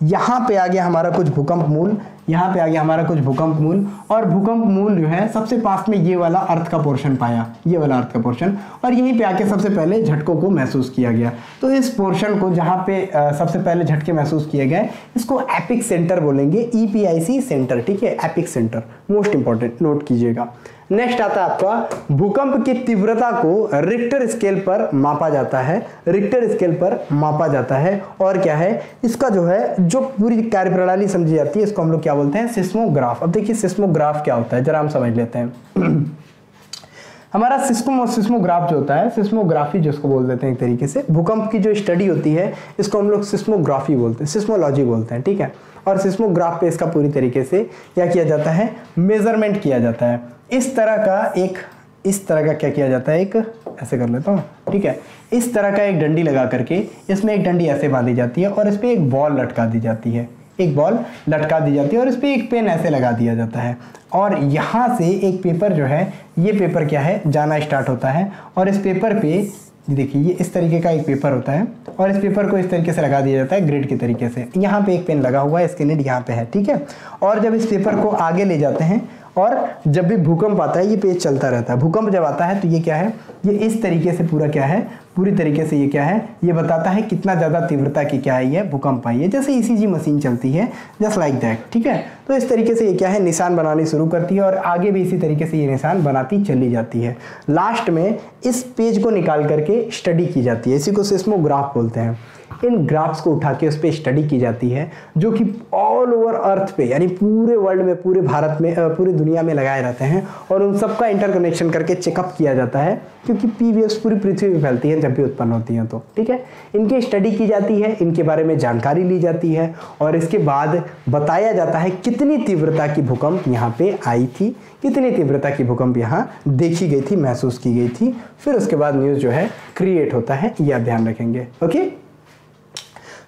[SPEAKER 1] यहाँ पे आ गया हमारा कुछ भूकंप मूल, यहाँ पे आ गया हमारा कुछ भूकंप मूल, और भूकंप मूल जो है सबसे पास में ये वाला अर्थ का पोर्शन पाया, ये वाला अर्थ का पोर्शन, और यहीं पे आके सबसे पहले झटकों को महसूस किया गया। तो इस पोर्शन को जहाँ पे सबसे पहले झटके महसूस किए गए, इसको एपिक सेंटर बोलेंगे, EPIC सेंटर, ठीक है, epic centre, most important, note कीजिएगा। नेक्स्ट आता है आपका भूकंप की तीव्रता को रिक्टर स्केल पर मापा जाता है, रिक्टर स्केल पर मापा जाता है, और क्या है इसका जो है, जो पूरी कार्यप्रणाली समझी जाती है, इसको हम लोग क्या बोलते हैं? सिस्मोग्राफ। अब देखिए सिस्मोग्राफ क्या होता है, जरा हम समझ लेते हैं। हमारा सिस्मोग्राफ जो होता है, सिस्मोग्राफी जिसको बोल देते हैं एक तरीके से, भूकंप की जो स्टडी होती है इसको हम लोग सिस्मोग्राफी बोलते हैं, सिस्मोलॉजी बोलते हैं, ठीक है। और सिस्मोग्राफ पे इसका पूरी तरीके से क्या किया जाता है? मेजरमेंट किया जाता है। इस तरह का क्या किया जाता है, एक ऐसे कर लेता हूँ, ठीक है, इस तरह का एक डंडी लगा करके, इसमें एक डंडी ऐसे बांधी जाती है और इस पर एक बॉल लटका दी जाती है, एक बॉल लटका दी जाती है, और इस पर एक पेन ऐसे लगा दिया जाता है, और यहाँ से एक पेपर जो है, ये पेपर क्या है, जाना स्टार्ट होता है, और इस पेपर पे देखिए ये इस तरीके का एक पेपर होता है, और इस पेपर को इस तरीके से लगा दिया जाता है ग्रिड के तरीके से। यहाँ पे एक पेन लगा हुआ है, इसके नीड यहाँ पे है, ठीक है। और जब इस पेपर को आगे ले जाते हैं, और जब भी भूकंप आता है ये पेज चलता रहता है। भूकंप जब आता है तो ये क्या है, ये इस तरीके से पूरा क्या है, पूरी तरीके से ये क्या है, ये बताता है कितना ज़्यादा तीव्रता की क्या है, ये भूकंप आई है। जैसे ECG मशीन चलती है, जस्ट लाइक दैट, ठीक है। तो इस तरीके से ये क्या है, निशान बनानी शुरू करती है, और आगे भी इसी तरीके से ये निशान बनाती चली जाती है। लास्ट में इस पेज को निकाल करके स्टडी की जाती है, इसी को सिस्मोग्राफ बोलते हैं। इन ग्राफ्स को उठा के उस पर स्टडी की जाती है, जो कि ऑल ओवर अर्थ पे, यानी पूरे वर्ल्ड में, पूरे भारत में, पूरी दुनिया में लगाए रहते हैं, और उन सबका इंटरकनेक्शन करके चेकअप किया जाता है, क्योंकि P वेव्स पूरी पृथ्वी में फैलती हैं जब भी उत्पन्न होती हैं, तो ठीक है, इनकी स्टडी की जाती है, इनके बारे में जानकारी ली जाती है, और इसके बाद बताया जाता है कितनी तीव्रता की भूकंप यहाँ पे आई थी, कितनी तीव्रता की भूकंप यहाँ देखी गई थी, महसूस की गई थी। फिर उसके बाद न्यूज़ जो है क्रिएट होता है, ये आप ध्यान रखेंगे, ओके।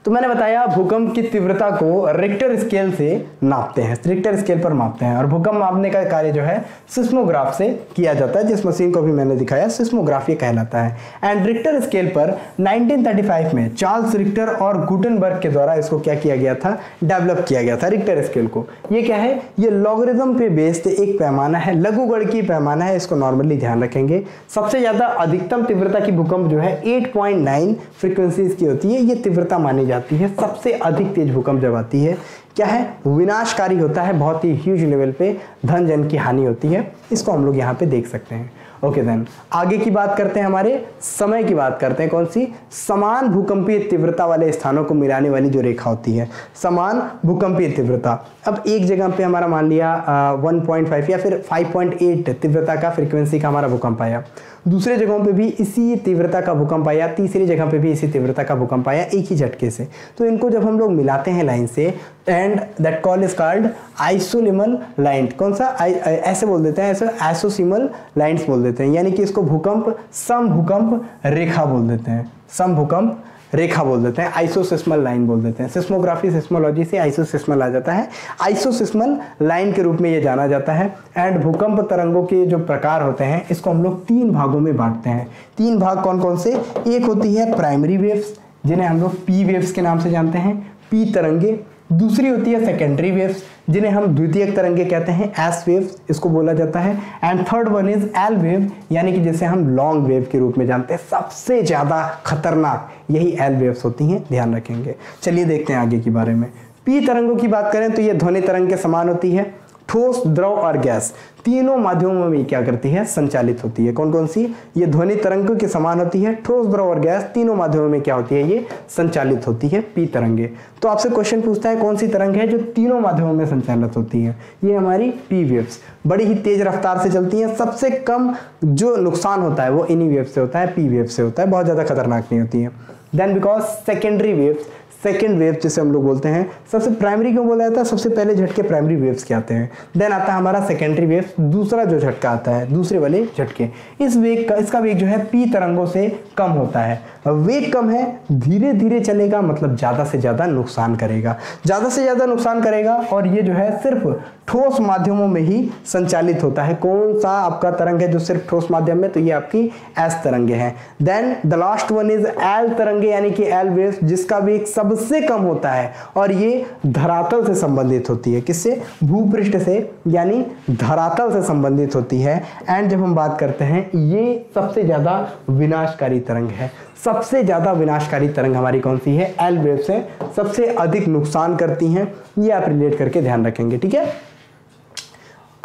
[SPEAKER 1] तो मैंने बताया भूकंप की तीव्रता को रिक्टर स्केल से नापते हैं, रिक्टर स्केल पर मापते हैं, और भूकंप मापने का कार्य जो है सिस्मोग्राफ से किया जाता है, जिस मशीन को भी मैंने दिखाया सिस्मोग्राफ ये कहलाता है। एंड रिक्टर स्केल पर 1935 में चार्ल्स रिक्टर और गुटेनबर्ग के द्वारा इसको क्या किया गया था, डेवलप किया गया था रिक्टर स्केल को। ये क्या है, ये लॉगरिथम पे बेस्ड एक पैमाना है, लघुगणकीय पैमाना है, इसको नॉर्मली ध्यान रखेंगे। सबसे ज्यादा अधिकतम तीव्रता की भूकंप जो है 8.9 फ्रीक्वेंसीज की होती है, ये तीव्रता मानी जाती है। सबसे अधिक तेज भूकंप जब आती है क्या है, विनाशकारी होता है, बहुत ही ह्यूज लेवल पे धन जन की हानि होती है, इसको हम लोग यहाँ पे देख सकते हैं। ओके देन आगे की बात करते हैं, हमारे समय की बात करते हैं। कौन सी, समान भूकंपीय तीव्रता वाले स्थानों को मिलाने वाली जो रेखा होती है, समान भूकंपीय तीव्रता। अब एक जगह पे हमारा मान लिया 1.5 या फिर 5.8 तीव्रता का फ्रीक्वेंसी का हमारा भूकंप आया, दूसरे जगहों पे भी इसी तीव्रता का भूकंप आया, तीसरी जगह पे भी इसी तीव्रता का भूकंप आया एक ही झटके से। तो इनको जब हम लोग मिलाते हैं लाइन से, and that call is called आइसोलिमल लाइन। कौन सा, ऐसे बोल देते हैं, ऐसे आइसोसिमल लाइन्स बोल देते हैं, यानी कि इसको भूकंप समभूकंप रेखा बोल देते हैं, समभूकंप रेखा बोल देते हैं, आइसोसिस्मल लाइन बोल देते हैं। सिस्मोग्राफी सिस्मोलॉजी से आइसोसिस्मल आ जाता है, आइसोसिस्मल लाइन के रूप में ये जाना जाता है। एंड भूकंप तरंगों के जो प्रकार होते हैं इसको हम लोग 3 भागों में बांटते हैं। 3 भाग कौन कौन से, एक होती है प्राइमरी वेव्स जिन्हें हम लोग पी वेव्स के नाम से जानते हैं, पी तरंगे। दूसरी होती है सेकेंडरी वेव्स जिन्हें हम द्वितीयक तरंगे कहते हैं, एस वेव्स इसको बोला जाता है। And third one is L wave, यानी कि जिसे हम लॉन्ग वेव के रूप में जानते हैं। सबसे ज्यादा खतरनाक यही एल वेव्स होती हैं, ध्यान रखेंगे। चलिए देखते हैं आगे के बारे में। पी तरंगों की बात करें तो ये ध्वनि तरंग के समान होती है, ठोस, द्रव और गैस तीनों माध्यमों में क्या करती है, संचालित होती है। कौन कौन सी, ये ध्वनि तरंगों के समान होती है, ठोस, द्रव और गैस तीनों माध्यमों में क्या होती है, ये संचालित होती है, पी तरंगे। तो आपसे क्वेश्चन पूछता है कौन सी तरंग है जो तीनों माध्यमों में संचालित होती है, ये हमारी पी वेव्स। बड़ी ही तेज रफ्तार से चलती हैं, सबसे कम जो नुकसान होता है वो इन्हीं वेव से होता है, पी वेव से होता है, बहुत ज्यादा खतरनाक नहीं होती है। Then because secondary waves, second wave जिसे हम लोग बोलते हैं, सबसे प्राइमरी क्यों बोला जाता है, सबसे पहले झटके प्राइमरी वेव्स के आते हैं, देन आता है हमारा सेकेंडरी वेव्स, दूसरा जो झटका आता है दूसरे वाले झटके। इस वेग का, इसका वेग जो है पी तरंगों से कम होता है। वेग कम है, धीरे धीरे चलेगा, मतलब ज्यादा से ज्यादा नुकसान करेगा, ज्यादा से ज्यादा नुकसान करेगा, और ये जो है सिर्फ ठोस माध्यमों में ही संचालित होता है। कौन सा आपका तरंग है जो सिर्फ ठोस माध्यम में, तो ये आपकी एस तरंगे हैं। Then the last one is L तरंगे, यानी कि एल वेव्स, जिसका वेग सबसे कम होता है और ये धरातल से संबंधित होती है। किससे, भूपृष्ठ से, यानी धरातल से संबंधित होती है। एंड जब हम बात करते हैं, ये सबसे ज्यादा विनाशकारी तरंग है। सबसे ज्यादा विनाशकारी तरंग हमारी कौन सी है, एल वेव्स है, सबसे अधिक नुकसान करती हैं। ये आप रिलेट करके ध्यान रखेंगे, ठीक है।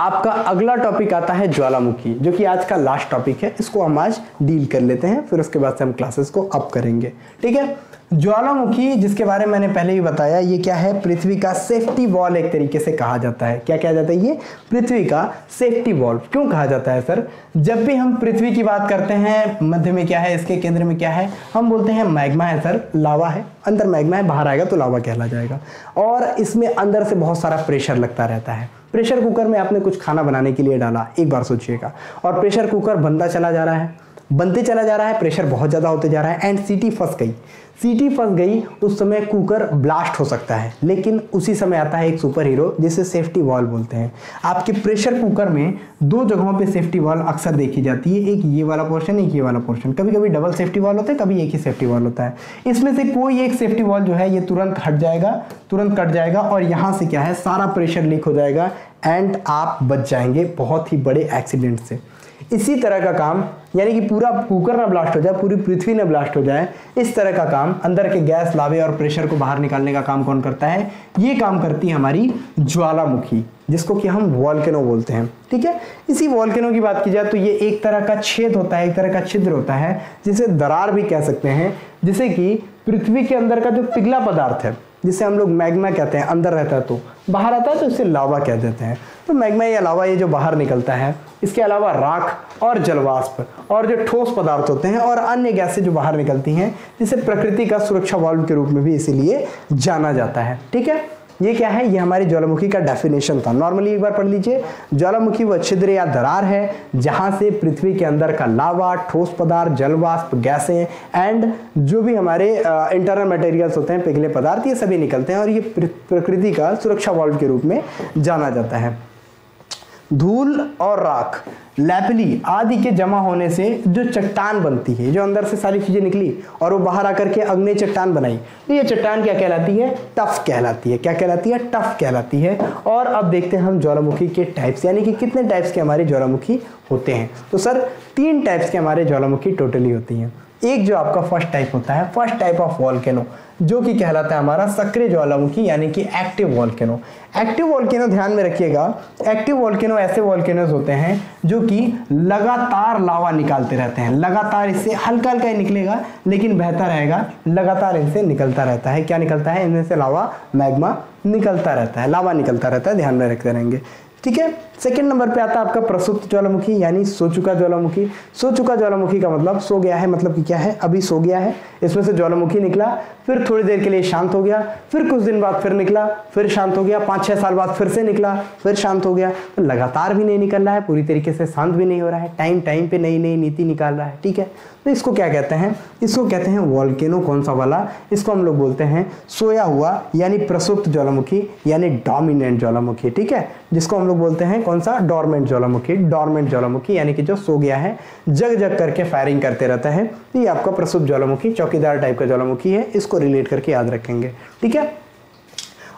[SPEAKER 1] आपका अगला टॉपिक आता है ज्वालामुखी, जो कि आज का लास्ट टॉपिक है, इसको हम आज डील कर लेते हैं, फिर उसके बाद से हम क्लासेस को अप करेंगे, ठीक है। ज्वालामुखी, जिसके बारे में मैंने पहले ही बताया, ये क्या है, पृथ्वी का सेफ्टी वॉल एक तरीके से कहा जाता है। क्या कहा जाता है, ये पृथ्वी का सेफ्टी वॉल। क्यों कहा जाता है सर, जब भी हम पृथ्वी की बात करते हैं, मध्य में क्या है, इसके केंद्र में क्या है, हम बोलते हैं मैग्मा है सर, लावा है, अंदर मैग्मा है, बाहर आएगा तो लावा कहला जाएगा। और इसमें अंदर से बहुत सारा प्रेशर लगता रहता है। प्रेशर कुकर में आपने कुछ खाना बनाने के लिए डाला, एक बार सोचिएगा, और प्रेशर कुकर बनता चला जा रहा है, बनते चला जा रहा है, प्रेशर बहुत ज्यादा होते जा रहा है, एंड सीटी फंस गई, सीटी फंस गई, उस समय कुकर ब्लास्ट हो सकता है। लेकिन उसी समय आता है एक सुपर हीरो जिसे सेफ्टी वॉल बोलते हैं। आपके प्रेशर कुकर में 2 जगहों पे सेफ्टी वॉल अक्सर देखी जाती है, एक ये वाला पोर्शन, एक ये वाला पोर्शन। कभी कभी डबल सेफ्टी वॉल होता है, कभी एक ही सेफ्टी वॉल होता है। इसमें से कोई एक सेफ्टी वॉल जो है ये तुरंत हट जाएगा, तुरंत कट जाएगा, और यहाँ से क्या है, सारा प्रेशर लीक हो जाएगा, एंड आप बच जाएंगे बहुत ही बड़े एक्सीडेंट से। इसी तरह का काम, यानी कि पूरा कुकर ना ब्लास्ट हो जाए, पूरी पृथ्वी ना ब्लास्ट हो जाए, इस तरह का काम, अंदर के गैस, लावे और प्रेशर को बाहर निकालने का काम कौन करता है, ये काम करती है हमारी ज्वालामुखी, जिसको कि हम वॉल्केनो बोलते हैं, ठीक है। इसी वॉल्केनो की बात की जाए तो ये एक तरह का छेद होता है, एक तरह का छिद्र होता है, जिसे दरार भी कह सकते हैं, जिसे कि पृथ्वी के अंदर का जो पिघला पदार्थ है, जिसे हम लोग मैग्मा कहते हैं, अंदर रहता है तो बाहर आता है तो इसे लावा कह देते हैं। तो मैग्मा या लावा ये जो बाहर निकलता है, इसके अलावा राख और जलवाष्प और जो ठोस पदार्थ होते हैं और अन्य गैसें जो बाहर निकलती हैं, जिसे प्रकृति का सुरक्षा वाल्व के रूप में भी इसीलिए जाना जाता है, ठीक है। ये क्या है, ये हमारी ज्वालामुखी का डेफिनेशन था। नॉर्मली एक बार पढ़ लीजिए, ज्वालामुखी वह छिद्र या दरार है जहां से पृथ्वी के अंदर का लावा, ठोस पदार्थ, जलवाष्प, गैसें एंड जो भी हमारे इंटरनल मटेरियल्स होते हैं, पिघले पदार्थ, ये सभी निकलते हैं और ये प्रकृति का सुरक्षा वाल्व के रूप में जाना जाता है। धूल और राख, लैपली आदि के जमा होने से जो चट्टान बनती है, जो अंदर से सारी चीजें निकली और वो बाहर आकर के अग्नि चट्टान बनाई, तो ये चट्टान क्या कहलाती है, टफ कहलाती है। क्या कहलाती है, टफ कहलाती है। और अब देखते हैं हम ज्वालामुखी के टाइप्स, यानी कि कितने टाइप्स के हमारे ज्वालामुखी होते हैं। तो सर 3 टाइप्स के हमारे ज्वालामुखी टोटली होती हैं। एक जो आपका फर्स्ट टाइप होता है, फर्स्ट टाइप ऑफ वॉल्केनो, जो कि कहलाता है हमारा सक्रिय ज्वालामुखी यानी कि एक्टिव वॉल्केनो। एक्टिव वॉल्केनो ध्यान में रखिएगा, एक्टिव वॉल्केनो ऐसे वॉल्केनोज होते हैं जो कि लगातार लावा निकालते रहते हैं। लगातार इससे हल्का हल्का ही निकलेगा लेकिन बहता रहेगा, लगातार इनसे निकलता रहता है। क्या निकलता है, इनमें से लावा, मैग्मा निकलता रहता है, लावा निकलता रहता है, ध्यान में रखते रहेंगे। ठीक है। सेकंड नंबर पे आता है आपका प्रसुप्त ज्वालामुखी यानी सो चुका ज्वालामुखी। सो चुका ज्वालामुखी का मतलब सो गया है, मतलब कि क्या है, अभी सो गया है। इसमें से ज्वालामुखी निकला, फिर थोड़ी देर के लिए शांत हो गया, फिर कुछ दिन बाद फिर निकला, फिर शांत हो गया, 5-6 साल बाद फिर से निकला, फिर शांत हो गया। तो लगातार भी नहीं निकल रहा है, पूरी तरीके से शांत भी नहीं हो रहा है, टाइम टाइम पे नई नई नीति निकाल रहा है। ठीक है। तो इसको क्या कहते हैं, इसको कहते हैं वॉल्केनो। कौन सा वाला, इसको हम लोग बोलते हैं सोया हुआ यानी प्रसुप्त ज्वालामुखी यानी डोमिनेंट ज्वालामुखी। ठीक है, जिसको हम लोग बोलते हैं कौन सा, डोरमेंट ज्वालामुखी। डोरमेंट ज्वालामुखी यानी कि जो सो गया है, जग जग करके फायरिंग करते रहता है। ये आपका प्रसुप्त ज्वालामुखी, चौकीदार टाइप का ज्वालामुखी है, इसको रिलेट करके याद रखेंगे। ठीक है।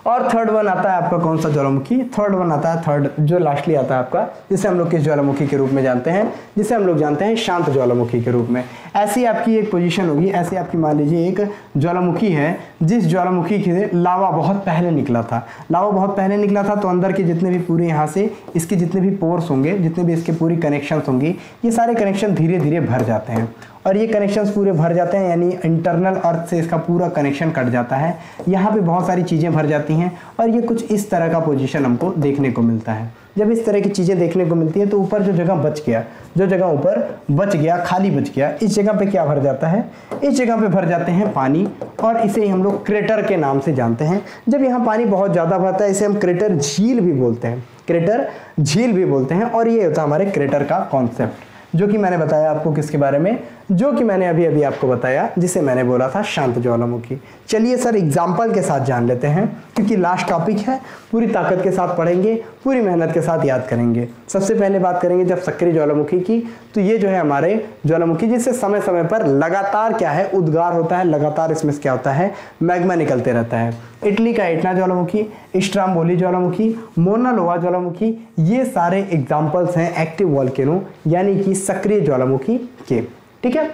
[SPEAKER 1] और थर्ड वन आता है आपका कौन सा ज्वालामुखी, थर्ड वन आता है, थर्ड जो लास्टली आता है आपका, जिसे हम लोग किस ज्वालामुखी के रूप में जानते हैं, जिसे हम लोग जानते हैं शांत ज्वालामुखी के रूप में। ऐसी आपकी एक पोजीशन होगी, ऐसी आपकी मान लीजिए एक ज्वालामुखी है जिस ज्वालामुखी से लावा बहुत पहले निकला था। लावा बहुत पहले निकला था तो अंदर के जितने भी पूरे यहाँ से इसके जितने भी पोर्स होंगे, जितने भी इसके पूरी कनेक्शन होंगी, ये सारे कनेक्शन धीरे धीरे भर जाते हैं। और ये कनेक्शंस पूरे भर जाते हैं यानी इंटरनल अर्थ से इसका पूरा कनेक्शन कट जाता है। यहाँ पे बहुत सारी चीज़ें भर जाती हैं और ये कुछ इस तरह का पोजीशन हमको देखने को मिलता है। जब इस तरह की चीज़ें देखने को मिलती है तो ऊपर जो जगह बच गया, जो जगह ऊपर बच गया, खाली बच गया, इस जगह पे क्या भर जाता है, इस जगह पे भर जाते हैं पानी और इसे ही हम लोग क्रेटर के नाम से जानते हैं। जब यहाँ पानी बहुत ज़्यादा भरता है इसे हम क्रेटर झील भी बोलते हैं, क्रेटर झील भी बोलते हैं। और ये होता है हमारे क्रेटर का कॉन्सेप्ट, जो कि मैंने बताया आपको किसके बारे में, जो कि मैंने अभी अभी आपको बताया, जिसे मैंने बोला था शांत ज्वालामुखी। चलिए सर एग्जाम्पल के साथ जान लेते हैं, क्योंकि लास्ट टॉपिक है, पूरी ताकत के साथ पढ़ेंगे, पूरी मेहनत के साथ याद करेंगे। सबसे पहले बात करेंगे जब सक्रिय ज्वालामुखी की, तो ये जो है हमारे ज्वालामुखी जिससे समय समय पर लगातार क्या है, उद्गार होता है, लगातार इसमें क्या होता है, मैग्मा निकलते रहता है। इटली का एटना ज्वालामुखी, स्ट्राम्बोली ज्वालामुखी, मोना लोआ ज्वालामुखी, ये सारे एग्जाम्पल्स हैं एक्टिव वॉल्केनो यानी कि सक्रिय ज्वालामुखी के। ठीक है।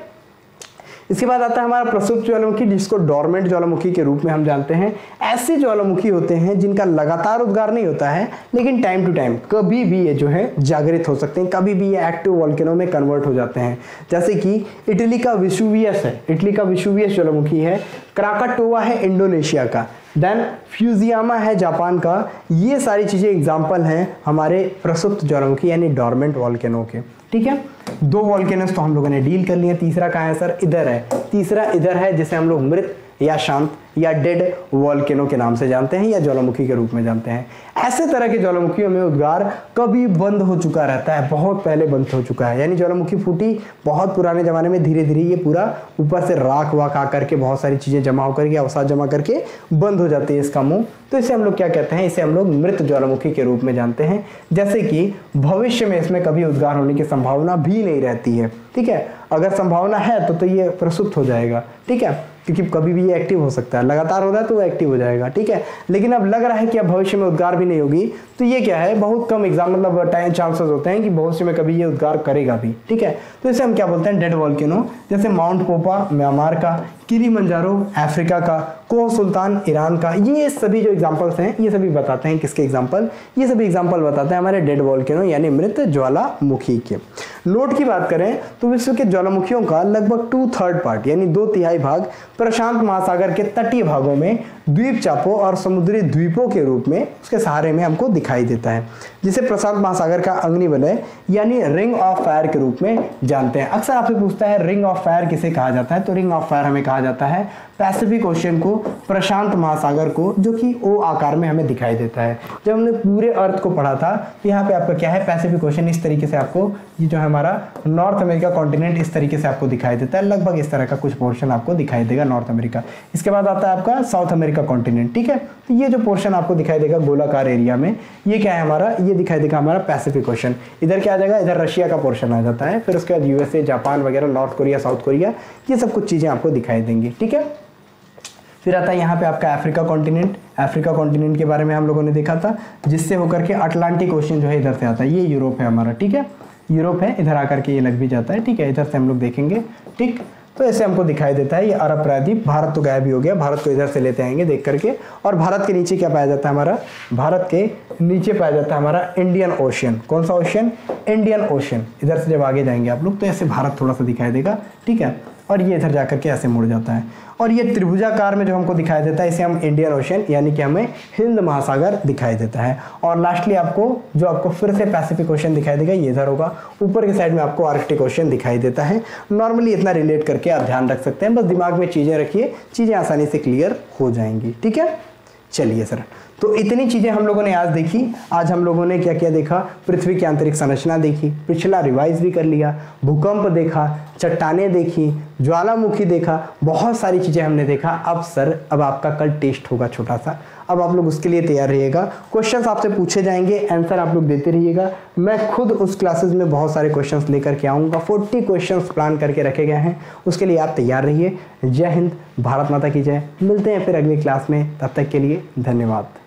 [SPEAKER 1] इसके बाद आता है हमारा प्रसुप्त ज्वालामुखी, जिसको डोरमेंट ज्वालामुखी के रूप में हम जानते हैं। ऐसे ज्वालामुखी होते हैं जिनका लगातार उद्गार नहीं होता है, लेकिन टाइम टू टाइम कभी भी ये जो है जागृत हो सकते हैं, कभी भी ये एक्टिव वॉल्केनो में कन्वर्ट हो जाते हैं। जैसे कि इटली का विसुवियस है, इटली का विसुवियस ज्वालामुखी है, क्राकाटोआ है इंडोनेशिया का, देन फ्यूजियामा है जापान का। ये सारी चीज़ें एग्जाम्पल हैं हमारे प्रसुप्त ज्वालामुखी यानी डोरमेंट वॉल्केनो के। ठीक है। 2 वॉल्केनोस तो हम लोगों ने डील कर लिए। तीसरा कहाँ है सर, इधर है, तीसरा इधर है, जिसे हम लोग मृत या शांत या डेड वॉल्केनो के नाम से जानते हैं या ज्वालामुखी के रूप में जानते हैं। ऐसे तरह के ज्वालामुखियों में उद्गार कभी बंद हो चुका रहता है, बहुत पहले बंद हो चुका है, यानी ज्वालामुखी फूटी बहुत पुराने जमाने में, धीरे धीरे ये पूरा ऊपर से राख वाख आकर के बहुत सारी चीजें जमा होकर के, अवसाद जमा करके बंद हो जाती है इसका मुंह। तो इसे हम लोग क्या कहते हैं, इसे हम लोग मृत ज्वालामुखी के रूप में जानते हैं। जैसे कि भविष्य में इसमें कभी उद्गार होने की संभावना भी नहीं रहती है। ठीक है। अगर संभावना है तो ये प्रसुप्त हो जाएगा। ठीक है, क्योंकि कभी भी ये एक्टिव हो सकता है, लगातार हो रहा है तो वो एक्टिव हो जाएगा। ठीक है। लेकिन अब लग रहा है कि अब भविष्य में उद्गार भी नहीं होगी, तो ये क्या है, बहुत कम एग्जाम मतलब टाइम चांसेस होते हैं कि भविष्य में कभी ये उद्गार करेगा भी। ठीक है। तो इसे हम क्या बोलते हैं, डेड वॉल्केनो। जैसे माउंट पोपा म्यांमार का, किलिमंजारो अफ्रीका का, कोह सुल्तान ईरान का, ये सभी जो एग्जांपल्स हैं ये सभी बताते हैं किसके एग्जांपल, ये सभी एग्जांपल बताते हैं हमारे डेड वॉल्केनो यानी मृत ज्वालामुखी के। लोड की बात करें तो विश्व के ज्वालामुखियों का लगभग 2/3 पार्ट यानी 2/3 भाग प्रशांत महासागर के तटीय भागों में द्वीप चापों और समुद्री द्वीपों के रूप में उसके सहारे में हमको दिखाई देता है, जिसे प्रशांत महासागर का अग्निवलय यानी रिंग ऑफ फायर के रूप में जानते हैं। अक्सर आपसे पूछता है रिंग ऑफ फायर किसे कहा जाता है, तो रिंग ऑफ फायर हमें कहा जाता है पैसिफिक ओशियन को, प्रशांत महासागर को, जो कि ओ आकार में हमें दिखाई देता है। जब हमने पूरे अर्थ को पढ़ा था तो यहाँ पे आपका क्या है, पैसिफिक ओशियन इस तरीके से आपको, ये जो है हमारा नॉर्थ अमेरिका कॉन्टिनेंट इस तरीके से आपको दिखाई देता है, लगभग इस तरह का कुछ पोर्शन आपको दिखाई देगा नॉर्थ अमेरिका। इसके बाद आता है आपका साउथ अमेरिका कॉन्टिनेंट, ठीक है। तो ये जो पोर्शन आपको दिखाई देगा गोलाकार एरिया में, ये क्या है हमारा, ये दिखाई देगा हमारा पैसिफिक ओशन। इधर क्या आ जाएगा, इधर रशिया का पोर्शन आ जाता है, फिर उसके बाद यूएसए, जापान वगैरह, नॉर्थ कोरिया, साउथ कोरिया, ये सब कुछ चीजें आपको दिखाई देंगी, ठीक है। फिर आता है यहाँ पे आपका अफ्रीका कॉन्टिनेंट। अफ्रीका कॉन्टिनेंट के बारे में हम लोगों ने देखा था, जिससे होकर के अटलांटिक ओशन जो है इधर से आता है, ये यूरोप है हमारा, ठीक है, यूरोप है, इधर आकर के ये लग भी जाता है, ठीक है, इधर से हम लोग देखेंगे, ठीक। तो ऐसे हमको दिखाई देता है ये अरब प्रायद्वीप। भारत तो गायब ही हो गया, भारत को इधर से लेते आएंगे देख करके। और भारत के नीचे क्या पाया जाता है हमारा, भारत के नीचे पाया जाता है हमारा इंडियन ओशियन। कौन सा ओशियन, इंडियन ओशियन। इधर से जब आगे जाएंगे आप लोग तो ऐसे भारत थोड़ा सा दिखाई देगा, ठीक है, और ये इधर जाकर के ऐसे मुड़ जाता है। और ये त्रिभुजाकार में जो हमको दिखाई देता है इसे हम इंडियन ओशियन यानी कि हमें हिंद महासागर दिखाई देता है। और लास्टली आपको जो आपको फिर से पैसिफिक ओशियन दिखाई देगा ये इधर होगा, ऊपर के साइड में आपको आर्कटिक ओशियन दिखाई देता है। नॉर्मली इतना रिलेट करके आप ध्यान रख सकते हैं, बस दिमाग में चीजें रखिए, चीजें आसानी से क्लियर हो जाएंगी, ठीक है। चलिए सर, तो इतनी चीजें हम लोगों ने आज देखी। आज हम लोगों ने क्या क्या देखा, पृथ्वी की आंतरिक संरचना देखी, पिछला रिवाइज भी कर लिया, भूकंप देखा, चट्टानें देखी, ज्वालामुखी देखा, बहुत सारी चीजें हमने देखा। अब सर, अब आपका कल टेस्ट होगा छोटा सा, अब आप लोग उसके लिए तैयार रहिएगा। क्वेश्चंस आपसे पूछे जाएंगे, आंसर आप लोग देते रहिएगा। मैं खुद उस क्लासेस में बहुत सारे क्वेश्चंस लेकर के आऊँगा, 40 क्वेश्चंस प्लान करके रखे गए हैं, उसके लिए आप तैयार रहिए। जय हिंद, भारत माता की जय। मिलते हैं फिर अगली क्लास में, तब तक के लिए धन्यवाद।